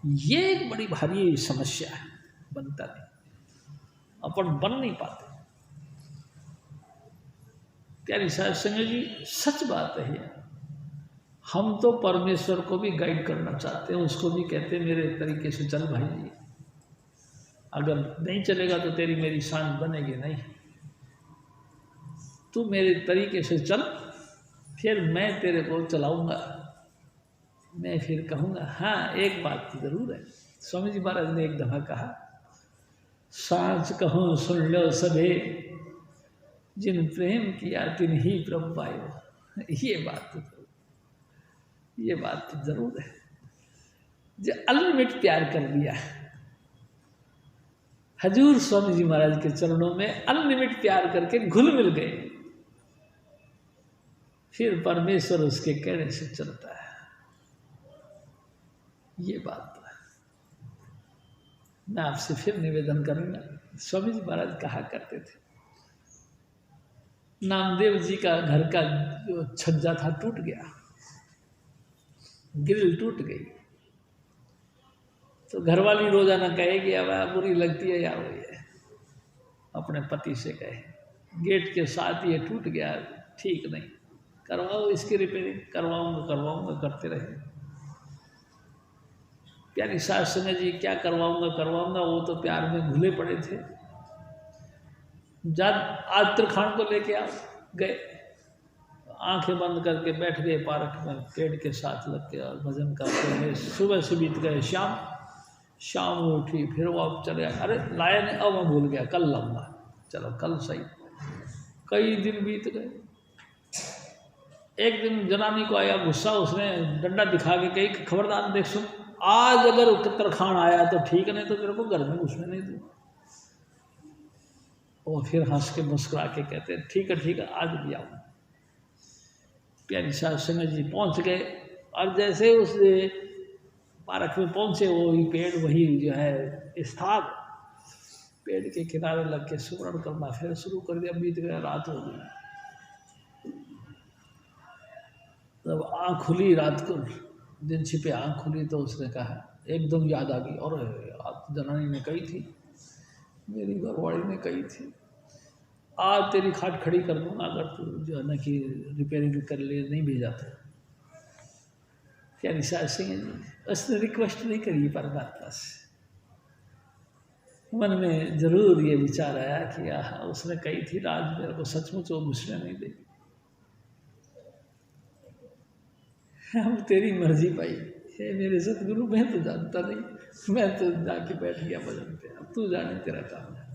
ये एक बड़ी भारी समस्या है। बनता नहीं, अपन बन नहीं पाते। प्यारी साध संगत जी, सच बात है, हम तो परमेश्वर को भी गाइड करना चाहते हैं, उसको भी कहते हैं मेरे तरीके से चल भाई जी, अगर नहीं चलेगा तो तेरी मेरी शान बनेगी नहीं, तू मेरे तरीके से चल, फिर मैं तेरे को चलाऊंगा। मैं फिर कहूँगा हाँ एक बात तो जरूर है। स्वामी जी महाराज ने एक दफ़ा कहा, साच कहूँ सुन लो सभे, जिन प्रेम किया तिन ही प्रभु पायो। ये बात तो जरूर है, जो अनलिमिट प्यार कर दिया हजूर स्वामी जी महाराज के चरणों में, अनलिमिट प्यार करके घुल मिल गए, फिर परमेश्वर उसके कहने से चलता है। ये बात है। मैं आपसे फिर निवेदन करूंगा, स्वामी जी महाराज कहा करते थे, नामदेव जी का घर का जो छज्जा था टूट गया, ग्रिल टूट गई, तो घरवाली रोजाना कहेगी अब बुरी लगती है यार, ये अपने पति से कहे गेट के साथ ये टूट गया, ठीक नहीं, करवाओ इसकी रिपेयरिंग, करवाऊंगा करते रहे। प्यारी सास ने जी क्या करवाऊंगा, वो तो प्यार में घुले पड़े थे। जब आज त्रिखाण को लेके आ गए, आंखें बंद करके बैठ गए पार्क में, पेड़ के साथ लग के और भजन करते हुए सुबह से बीत गए शाम उठी, फिर वो अब चले, अरे लाया नहीं, अब मैं भूल गया, कल लाऊंगा, चलो कल सही। कई दिन बीत गए, एक दिन जनानी को आया गुस्सा, उसने डंडा दिखा के कही खबरदार देख सुन, आज अगर उत्तराखंड आया तो ठीक, नहीं तो तेरे को घर में घुसने नहीं दूँ। और फिर हंस के मुस्कुरा के कहते हैं ठीक है आज भी आऊँ। प्यारी सास सिंह जी पहुँच गए, और जैसे उस पार्क में पहुँचे, वही पेड़ वही जो है स्थान, पेड़ के किनारे लग के सुमरण करना फिर शुरू कर दिया। बीत गया, रात हो गई, जब आँख खुली रात को, दिन छिपे आँख खुली, तो उसने कहा एकदम याद आ गई, और आप जनानी ने कही थी, मेरी घरवाली ने कही थी, आज तेरी खाट खड़ी कर दूंगा अगर तू जो है ना कि रिपेयरिंग कर ले, नहीं भेजा था। क्या निशार सिंह जी, उसने रिक्वेस्ट नहीं करी परमात्मा से, मन में जरूर ये विचार आया कि उसने कही थी आज मेरे को सचमुच वो घुसने नहीं देगी। हम तेरी मर्जी पाई, हे मेरे सतगुरु, मैं तो जानता नहीं, मैं तो जाके बैठ गया भजन पे, अब तू जाने तेरा काम है,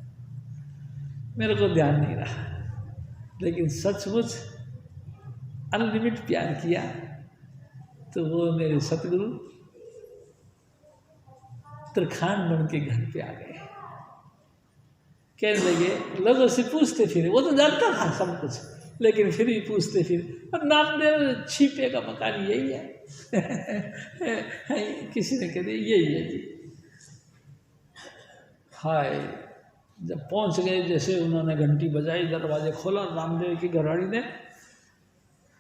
मेरे को ध्यान नहीं रहा। लेकिन सचमुच अनलिमिट प्यार किया तो वो मेरे सतगुरु त्रिखान बन के घर पे आ गए। कहने लगे, लोगों से पूछते फिर, वो तो जानता था सब कुछ, लेकिन फिर भी पूछते फिर, और नामदेव छिपे का मकान यही है किसी ने कह दिया यही है जी। हाय, जब पहुंच गए, जैसे उन्होंने घंटी बजाई, दरवाजे खोला, रामदेव की घरवाली ने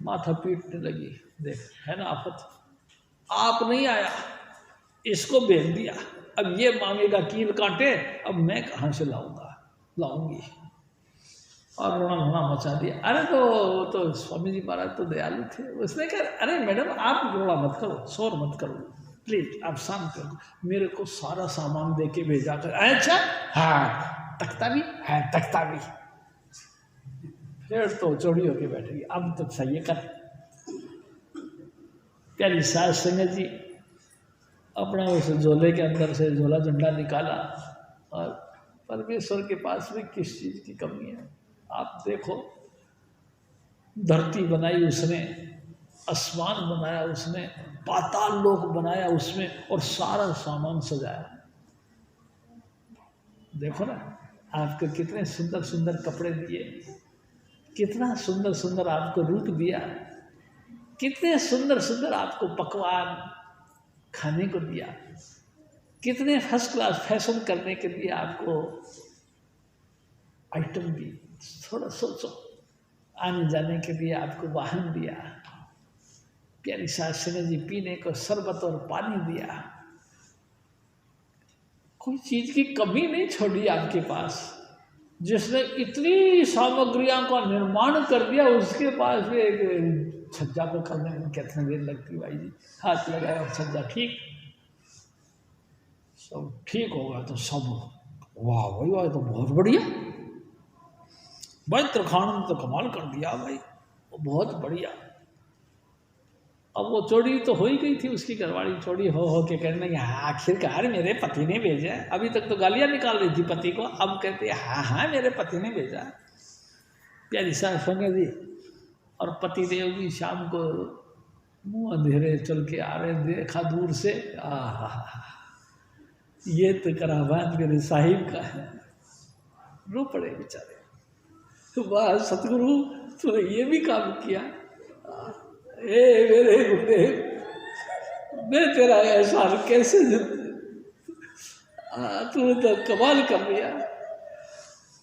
माथा पीटने लगी, देख है ना आफत, आप नहीं आया, इसको भेज दिया, अब ये मांगेगा कील कांटे, अब मैं कहाँ से लाऊंगी, और रोना मचा दिया। अरे तो स्वामी जी महाराज तो दयालु थे, उसने कहा अरे मैडम आप रोना मत करो, शोर मत करो, प्लीज आप शांत करो, मेरे को सारा सामान दे के भेजा कर। अच्छा हाँ, तख्ता भी है, तख्ता भी। फिर तो चौड़ी होके बैठेगी, अब तो सही कर। प्यारी सास संगत जी अपना उस झोले के अंदर से झोला झंडा निकाला, और परमेश्वर के पास में किस चीज़ की कमी है। आप देखो, धरती बनाई उसने, आसमान बनाया उसने, पाताल लोक बनाया उसमें, और सारा सामान सजाया। देखो ना, आपको कितने सुंदर सुंदर कपड़े दिए, कितना सुंदर सुंदर आपको रूप दिया, कितने सुंदर सुंदर आपको पकवान खाने को दिया, कितने फर्स्ट क्लास फैशन करने के लिए आपको आइटम दी। थोड़ा सोचो, आने जाने के लिए आपको वाहन दिया, प्यारी सास जी पीने को शरबत और पानी दिया, कोई चीज की कमी नहीं छोड़ी आपके पास। जिसने इतनी सामग्रियों का निर्माण कर दिया, उसके पास एक छज्जा को करने में कितनी देर लगती भाई जी। हाथ लगाया और छज्जा ठीक, सब ठीक होगा तो सब वाह भाई वाह, तो बहुत बढ़िया भाई, तरखान ने तो कमाल कर दिया भाई, बहुत बढ़िया। अब वो चोरी तो हो ही गई थी, उसकी घरवाली चोरी हो के कहने लगी हाँ आखिरकार मेरे पति ने भेजा। अभी तक तो गालियाँ निकाल रही थी पति को, अब कहते हैं हाँ हाँ मेरे पति ने भेजा। प्यारी सास संगे जी और पति देव भी शाम को मुँह अंधेरे चल के आ रहे, देखा दूर से, ये तो करामात मेरे साहिब का है। रो पड़े बेचारे, वाह सतगुरु तूने ये भी काम किया। ए मेरे गुरुदेव, मैं तेरा एहसान कैसे तूने तो कमाल कर लिया,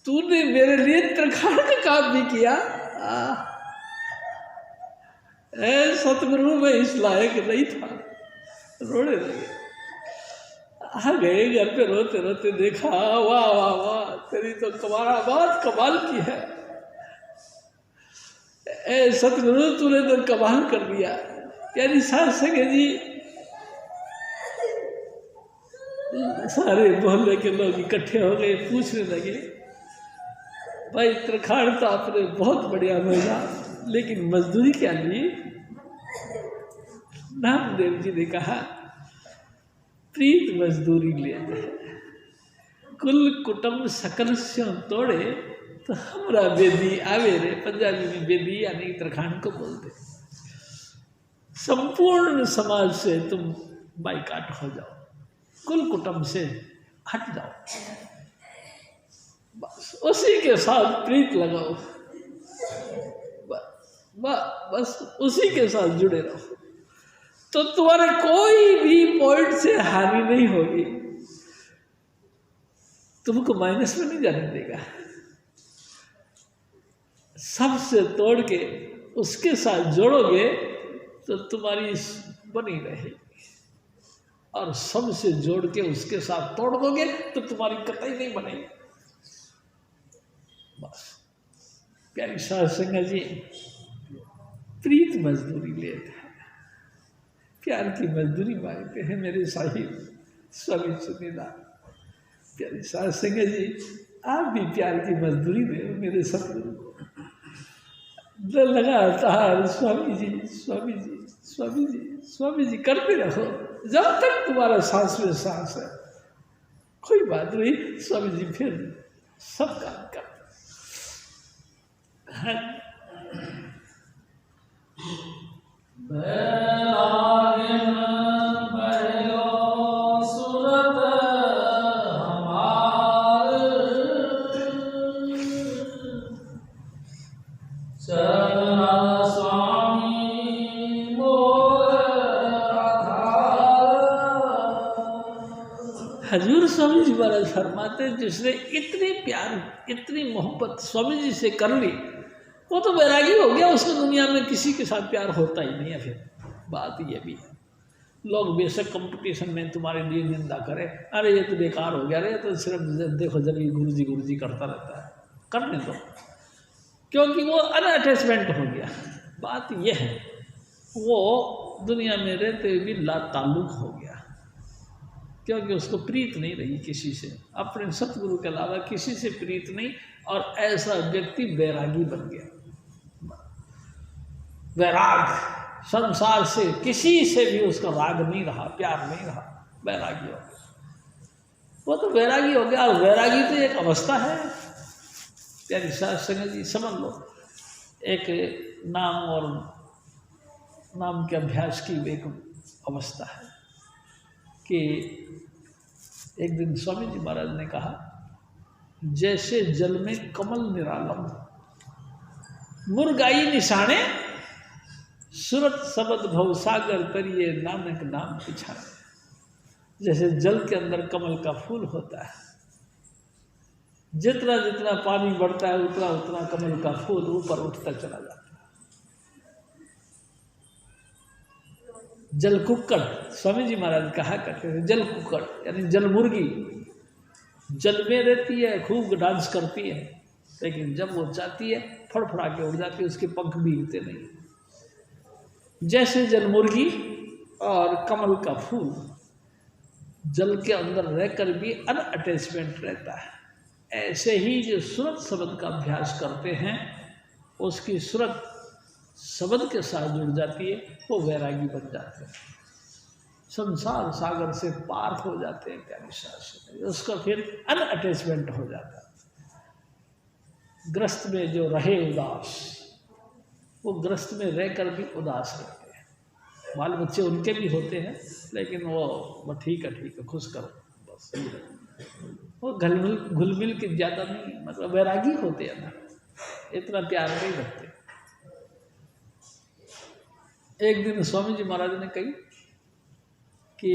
तूने मेरे लिए तरखान का काम भी किया। ए सतगुरु मैं इस लायक नहीं था। रोने लगे, आ गए घर पे रोते रोते, देखा वाह वाह वाह तेरी तो बात कमाल की है। ए सतगुरु तूने तो कमाल कर दिया। यानी सास संगे जी सारे मोहल्ले के लोग इकट्ठे हो गए, पूछने लगे भाई तरखान तो आपने बहुत बढ़िया भेजा, लेकिन मजदूरी क्या ली? नामदेव जी ने कहा प्रीत मजदूरी लेते हैं, कुल कुटुंब सकल स्यों तोड़े तो हमरा बेदी आवे रे। पंजाबी में बेदी यानी तरखान को बोलते। संपूर्ण समाज से तुम बाइकाट हो जाओ, कुल कुटुंब से हट जाओ, बस उसी के साथ प्रीत लगाओ, बस उसी के साथ जुड़े रहो, तो तुम्हारे कोई भी पॉइंट से हानि नहीं होगी, तुमको माइनस में नहीं जाने देगा। सबसे तोड़ के उसके साथ जोड़ोगे तो तुम्हारी बनी रहेगी, और सबसे जोड़ के उसके साथ तोड़ दोगे तो तुम्हारी कतई नहीं बनेगी। बस प्यारी सास संगत जी, प्रीत मजदूरी लेते हैं, प्यार की मजदूरी मांगते हैं मेरे साहिब स्वामी सुनीला। प्यारी सास संगत जी, आप भी प्यार की मजदूरी दे मेरे सतगुरु को। लगातार स्वामी जी स्वामी जी स्वामी जी स्वामी जी करते रहो जब तक तुम्हारा सांस में सांस है। कोई बात नहीं, स्वामी जी फिर सब काम करते हैं। हजूर स्वामी जी महाराज फरमाते जिसने इतनी प्यार इतनी मोहब्बत स्वामी जी से कर ली वो तो वैरागी हो गया, उसको दुनिया में किसी के साथ प्यार होता ही नहीं है। फिर बात ये भी है, लोग बेशक कंपटीशन में तुम्हारे लिए निंदा करें, अरे ये तो बेकार हो गया, अरे तो सिर्फ देखो जब ये गुरुजी करता रहता है, करने दो, क्योंकि वो अनअटैचमेंट हो गया। बात यह है वो दुनिया में रहते हुए भी लाताल्लुक हो गया, क्योंकि उसको प्रीत नहीं रही किसी से, अपने सतगुरु के अलावा किसी से प्रीत नहीं, और ऐसा व्यक्ति वैरागी बन गया। वैराग, संसार से किसी से भी उसका राग नहीं रहा, प्यार नहीं रहा, वैरागी हो गया। वो तो वैरागी हो गया, और वैरागी तो एक अवस्था है। प्यारी सास संगत जी समझ लो, एक नाम और नाम के अभ्यास की एक अवस्था है कि एक दिन स्वामी जी महाराज ने कहा, जैसे जल में कमल निरालम, मुरगाई निशाने, सुरत सबद भवसागर तरिए नानक नाम पिछाने। जैसे जल के अंदर कमल का फूल होता है, जितना जितना पानी बढ़ता है उतना उतना कमल का फूल ऊपर उठता चला जाता है। जल कुक्कड़, स्वामी जी महाराज कहा करते थे, जल कुक्कड़ यानी जल मुर्गी, जल में रहती है, खूब डांस करती है, लेकिन जब वो जाती है फड़फड़ा के उड़ जाती है, उसके पंख भीगते नहीं। जैसे जलमुर्गी और कमल का फूल जल के अंदर रहकर भी अनअटैचमेंट रहता है, ऐसे ही जो सूरत शब्द का अभ्यास करते हैं उसकी सूरत शब्द के साथ जुड़ जाती है, वो वैरागी बन जाते हैं, संसार सागर से पार हो जाते हैं। प्यारी शास्त्र में उसका फिर अनअटैचमेंट हो जाता है। ग्रस्त में जो रहे उदास, वो ग्रस्त में रहकर भी उदास रहते हैं। बाल बच्चे उनके भी होते हैं, लेकिन वो ठीक है खुश करो बस, वो घुल मिल के ज़्यादा नहीं, मतलब वैरागी होते हैं ना, इतना प्यार नहीं रखते। एक दिन स्वामी जी महाराज ने कही कि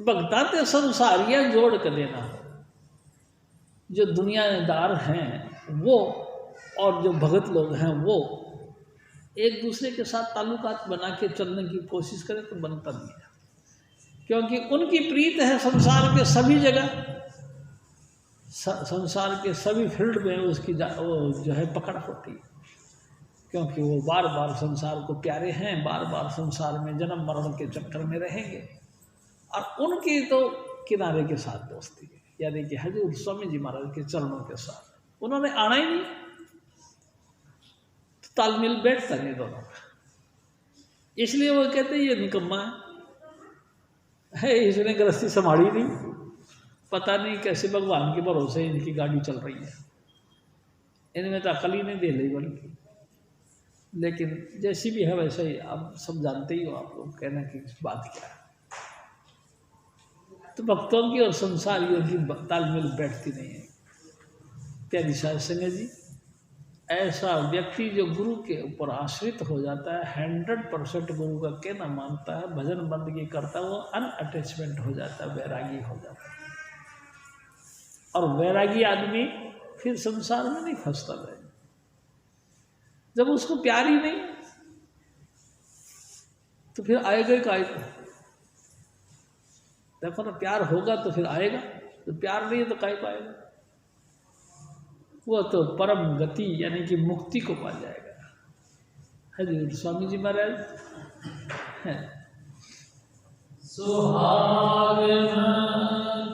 भक्ता ते संसारिया जोड़ कर देना, जो दुनियादार हैं वो और जो भगत लोग हैं वो एक दूसरे के साथ ताल्लुकात बना के चलने की कोशिश करें तो बनता नहीं है, क्योंकि उनकी प्रीत है संसार के सभी जगह, संसार के सभी फील्ड में उसकी वो जो है पकड़ होती है, क्योंकि वो बार बार संसार को प्यारे हैं, बार बार संसार में जन्म मरण के चक्कर में रहेंगे। और उनकी तो किनारे के साथ दोस्ती है, यानी कि हजूर स्वामी जी महाराज के चरणों के साथ उन्होंने आना ही नहीं, तो तालमेल बैठता नहीं दोनों का। इसलिए वो कहते हैं ये निकम्मा है, इसने गृहस्थी संभाली नहीं, पता नहीं कैसे भगवान के भरोसे इनकी गाड़ी चल रही है, इनमें तो अकल ही नहीं दे ली बल्कि। लेकिन जैसी भी है वैसे ही, आप सब जानते ही हो, आप लोग कहना कि बात क्या है। तो भक्तों की और संसारियों की तालमेल बैठती नहीं है। प्यारी साध संगत जी, ऐसा व्यक्ति जो गुरु के ऊपर आश्रित हो जाता है, 100% गुरु का कहना मानता है, भजन बंदगी करता है, वो अनअटैचमेंट हो जाता है, वैरागी हो जाता है। और वैरागी आदमी फिर संसार में नहीं फंसता है। जब उसको प्यार ही नहीं तो फिर आएगा ही काहे को। देखो ना, प्यार होगा तो फिर आएगा, तो प्यार नहीं है तो काहे को आएगा। वो तो परम गति यानी कि मुक्ति को पा जाएगा। हजूर स्वामी जी महाराज हैं, सुहागिन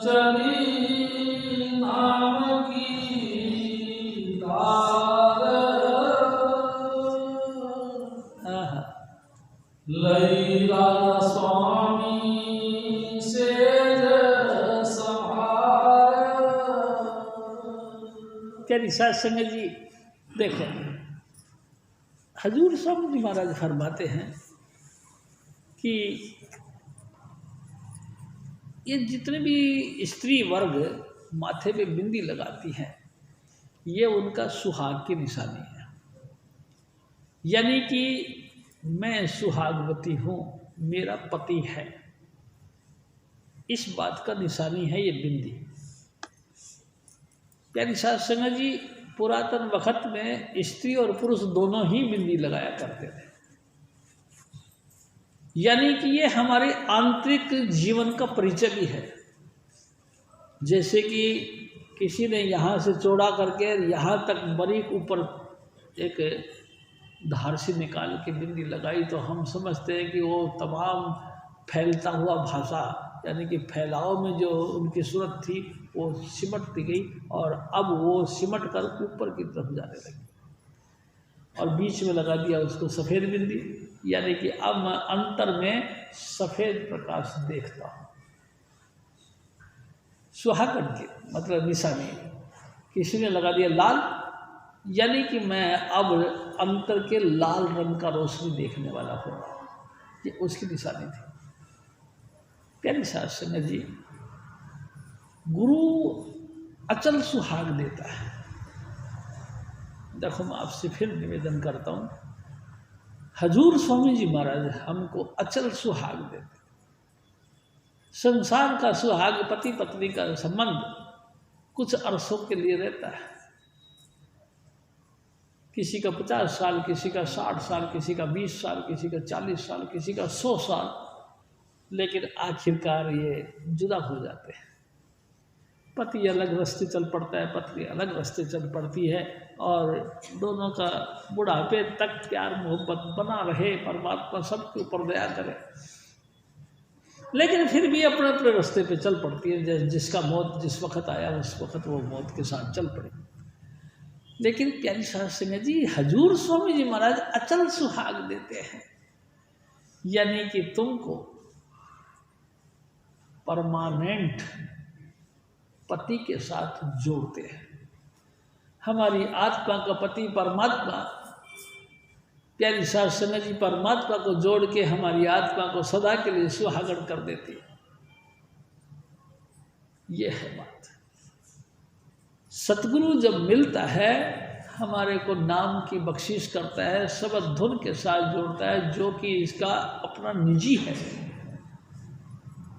चली नाम की तार, लई राजा स्वामी से संभार। प्यारी साध संगत जी, देखो हजूर स्वामी जी महाराज फरमाते हैं कि ये जितने भी स्त्री वर्ग माथे पे बिंदी लगाती हैं, ये उनका सुहाग की निशानी है, यानी कि मैं सुहागवती हूँ, मेरा पति है, इस बात का निशानी है ये बिंदी। प्यारी साध संगत जी, पुरातन वक्त में स्त्री और पुरुष दोनों ही बिंदी लगाया करते थे, यानी कि ये हमारे आंतरिक जीवन का परिचय भी है। जैसे कि किसी ने यहाँ से चौड़ा करके यहाँ तक बारीक ऊपर एक धार से निकाल के बिंदी लगाई, तो हम समझते हैं कि वो तमाम फैलता हुआ भाषा, यानी कि फैलाव में जो उनकी सूरत थी वो सिमटती गई, और अब वो सिमट कर ऊपर की तरफ जाने लगी, और बीच में लगा दिया उसको सफ़ेद बिंदी, यानी कि अब मैं अंतर में सफ़ेद प्रकाश देखता हूँ। सुहागन की मतलब निशानी। किसी ने लगा दिया लाल, यानी कि मैं अब अंतर के लाल रंग का रोशनी देखने वाला हूँ, ये उसकी निशानी थी। प्यारी साध संगत जी, गुरु अचल सुहाग देता है। देखो, मैं आपसे फिर निवेदन करता हूँ, हजूर स्वामी जी महाराज हमको अचल सुहाग देते। संसार का सुहाग, पति पत्नी का संबंध कुछ अरसों के लिए रहता है, किसी का 50 साल, किसी का 60 साल, किसी का 20 साल, किसी का 40 साल, किसी का 100 साल, लेकिन आखिरकार ये जुदा हो जाते हैं। पति अलग रास्ते चल पड़ता है, पत्नी अलग रास्ते चल पड़ती है, और दोनों का बुढ़ापे तक प्यार मोहब्बत बना रहे, परमात्मा सबके ऊपर दया करे। लेकिन फिर भी अपने अपने रास्ते पे चल पड़ती है, जिसका मौत जिस वक्त आया उस वक्त वो मौत के साथ चल पड़े। लेकिन प्यारी साध संगत जी, हजूर स्वामी जी महाराज अचल सुहाग देते हैं, यानी कि तुमको परमानेंट पति के साथ जोड़ते हैं। हमारी आत्मा का पति परमात्मा, प्यारी साध संगत जी परमात्मा को जोड़ के हमारी आत्मा को सदा के लिए सुहागन कर देती है। ये है बात। सतगुरु जब मिलता है हमारे को नाम की बख्शिश करता है, शब्द धुन के साथ जोड़ता है, जो कि इसका अपना निजी है।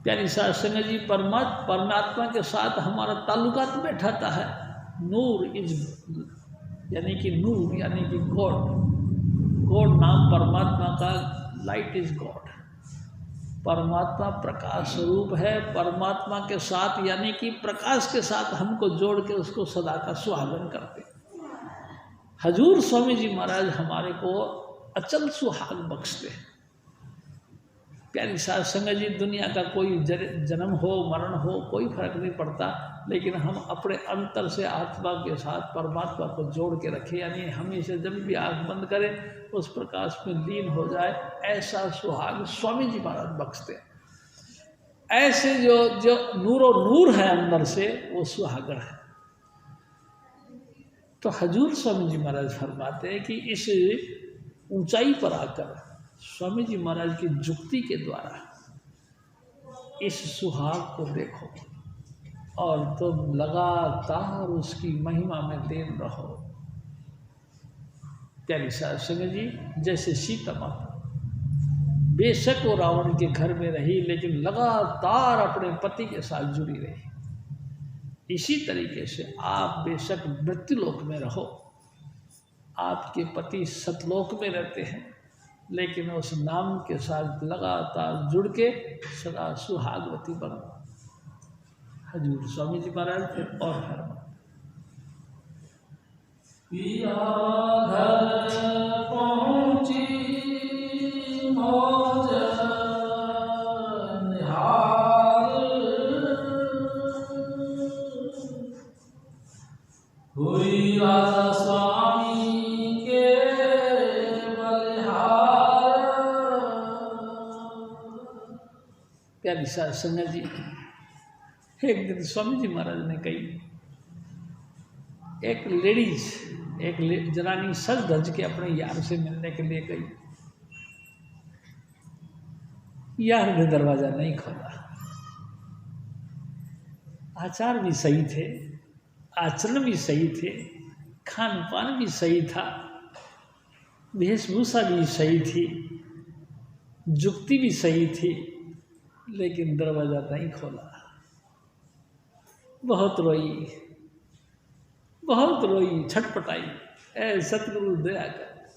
प्यारी साध संगत जी परमात्मा के साथ हमारा ताल्लुकात बैठाता है। नूर इज यानी कि नूर यानी कि गॉड, गॉड नाम परमात्मा का, लाइट इज गॉड। परमात्मा प्रकाश स्वरूप है। परमात्मा के साथ यानी कि प्रकाश के साथ हमको जोड़ के उसको सदा का सुहागन करते। हजूर स्वामी जी महाराज हमारे को अचल सुहाग बख्शते हैं। प्यारी साध संगत जी, दुनिया का कोई जन्म हो मरण हो कोई फर्क नहीं पड़ता, लेकिन हम अपने अंतर से आत्मा के साथ परमात्मा को जोड़ के रखें, यानी हमेशा जब भी आँख बंद करें उस प्रकाश में लीन हो जाए, ऐसा सुहाग स्वामी जी महाराज बख्शते हैं। ऐसे जो नूरो नूर है अंदर से, वो सुहागण है। तो हजूर स्वामी जी महाराज फरमाते हैं कि इस ऊंचाई पर आकर स्वामी जी महाराज की जुक्ति के द्वारा इस सुहाग को देखो और तुम लगातार उसकी महिमा में लीन रहो। प्यारी साध संगत जी, जैसे सीता माता बेशक वो रावण के घर में रही, लेकिन लगातार अपने पति के साथ जुड़ी रही। इसी तरीके से आप बेशक मृत्युलोक में रहो, आपके पति सतलोक में रहते हैं, लेकिन उस नाम के साथ लगातार जुड़ के सदा सुहागवती बनो। हजूर स्वामी जी महाराज फिर और फरमा, पिया घर पहुँची मौज निहार, हुई राजा स्वामी के बलिहार। प्यारी साध संगत जी, एक दिन स्वामी जी महाराज ने कही, एक जनानी सज धज के अपने यार से मिलने के लिए गई। यार ने दरवाजा नहीं खोला। आचार भी सही थे, आचरण भी सही थे, खान पान भी सही था, वेशभूषा भी सही थी, जुक्ति भी सही थी, लेकिन दरवाजा नहीं खोला। बहुत रोई, छटपटाई, ऐ सतगुरु दया कर,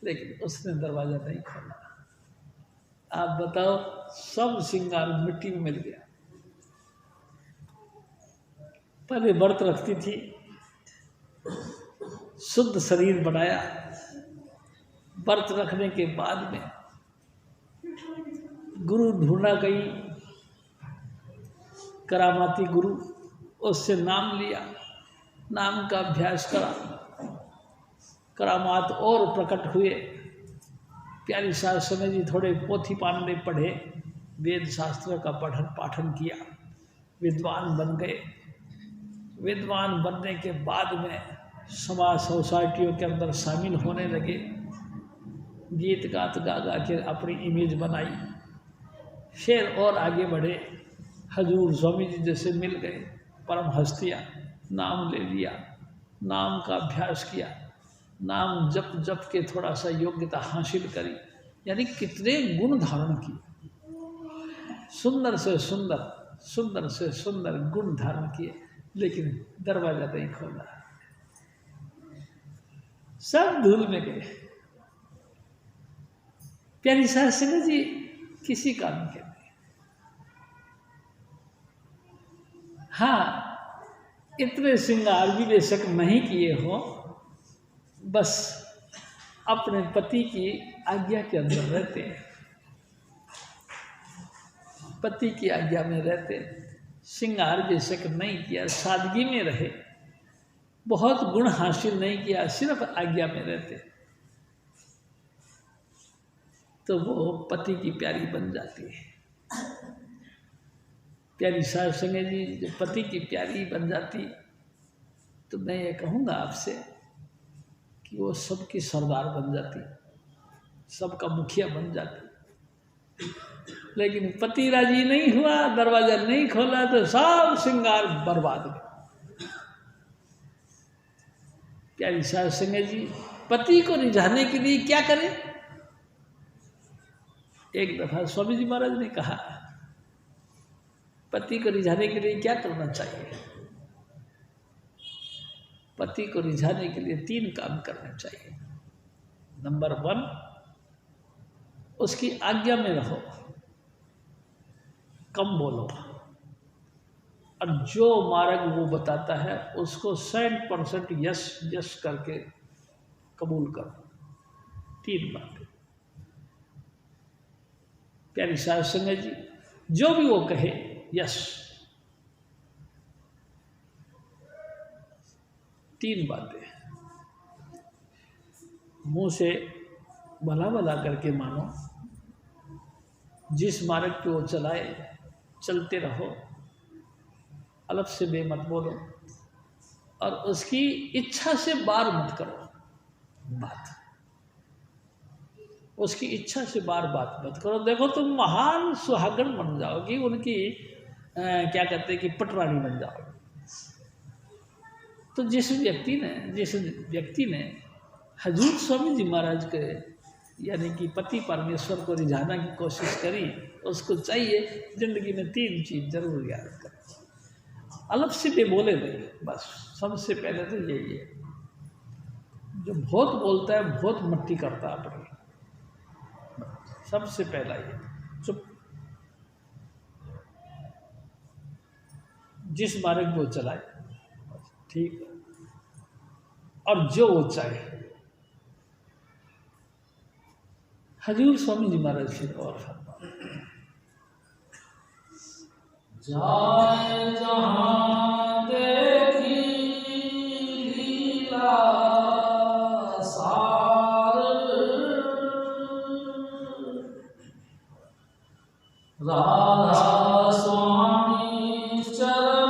लेकिन उसने दरवाजा नहीं खोला। आप बताओ, सब श्रृंगार मिट्टी में मिल गया। पहले व्रत रखती थी, शुद्ध शरीर बनाया, व्रत रखने के बाद में गुरु ढूंढा गई, करामाती गुरु, उससे नाम लिया, नाम का अभ्यास करा, करामात और प्रकट हुए। प्यारी साध संगत जी थोड़े पोथी पांडे पढ़े, वेद शास्त्र का पठन पाठन किया, विद्वान बन गए। विद्वान बनने के बाद में समाज सोसाइटियों के अंदर शामिल होने लगे, गीत गात गा गा के अपनी इमेज बनाई। फिर और आगे बढ़े, हजूर स्वामी जी जैसे मिल गए, परम हस्तियाँ, नाम ले लिया, नाम का अभ्यास किया, नाम जप जप के थोड़ा सा योग्यता हासिल करी, यानी कितने गुण धारण किए, सुंदर से सुंदर, सुंदर से सुंदर गुण धारण किए, लेकिन दरवाजा नहीं खोला, सब धूल में गए। प्यारी साध संगत जी किसी काम के नहीं। हाँ, इतने श्रृंगार भी बेशक नहीं किए हो, बस अपने पति की आज्ञा के अंदर रहते हैं, पति की आज्ञा में रहते, श्रृंगार बेशक नहीं किया, सादगी में रहे, बहुत गुण हासिल नहीं किया, सिर्फ आज्ञा में रहते, तो वो पति की प्यारी बन जाती है। प्यारी सास संगे जी जब पति की प्यारी बन जाती, तो मैं ये कहूँगा आपसे कि वो सबकी सरदार बन जाती, सबका मुखिया बन जाती। लेकिन पति राजी नहीं हुआ, दरवाजा नहीं खोला, तो सब श्रृंगार बर्बाद हो। प्यारी सास संगे जी पति को रिझाने के लिए क्या करें? एक दफा स्वामी जी महाराज ने कहा, पति को रिझाने के लिए क्या करना चाहिए? पति को रिझाने के लिए 3 काम करने चाहिए। नंबर 1, उसकी आज्ञा में रहो, कम बोलो, और जो मार्ग वो बताता है उसको 100% यस यस करके कबूल करो। 3 बातें। प्यारी सास संगे जी जो भी वो कहे यस, 3 बातें। मुंह से भला भला करके मानो, जिस मार्ग पे वो चलाए चलते रहो, अलग से बे मत बोलो, और उसकी इच्छा से बार मत करो बात, उसकी इच्छा से बार बात मत करो। देखो तुम महान सुहागन बन जाओगी, उनकी क्या कहते हैं कि पटरानी बन जाओगी। तो जिस व्यक्ति ने हजूर स्वामी जी महाराज के यानी कि पति परमेश्वर को रिझाना की कोशिश करी, उसको चाहिए जिंदगी में 3 चीज़ जरूर याद करें। अलग से भी बोले नहीं, बस सबसे पहले तो यही है। जो बहुत बोलता है बहुत मट्टी करता है अपनी, सबसे पहला ये चुप। जिस मार्ग वो चलाए ठीक, और जो वो चाहे। हजूर स्वामी जी महाराज से और जाए जहाँ देखी लीला सार, राधा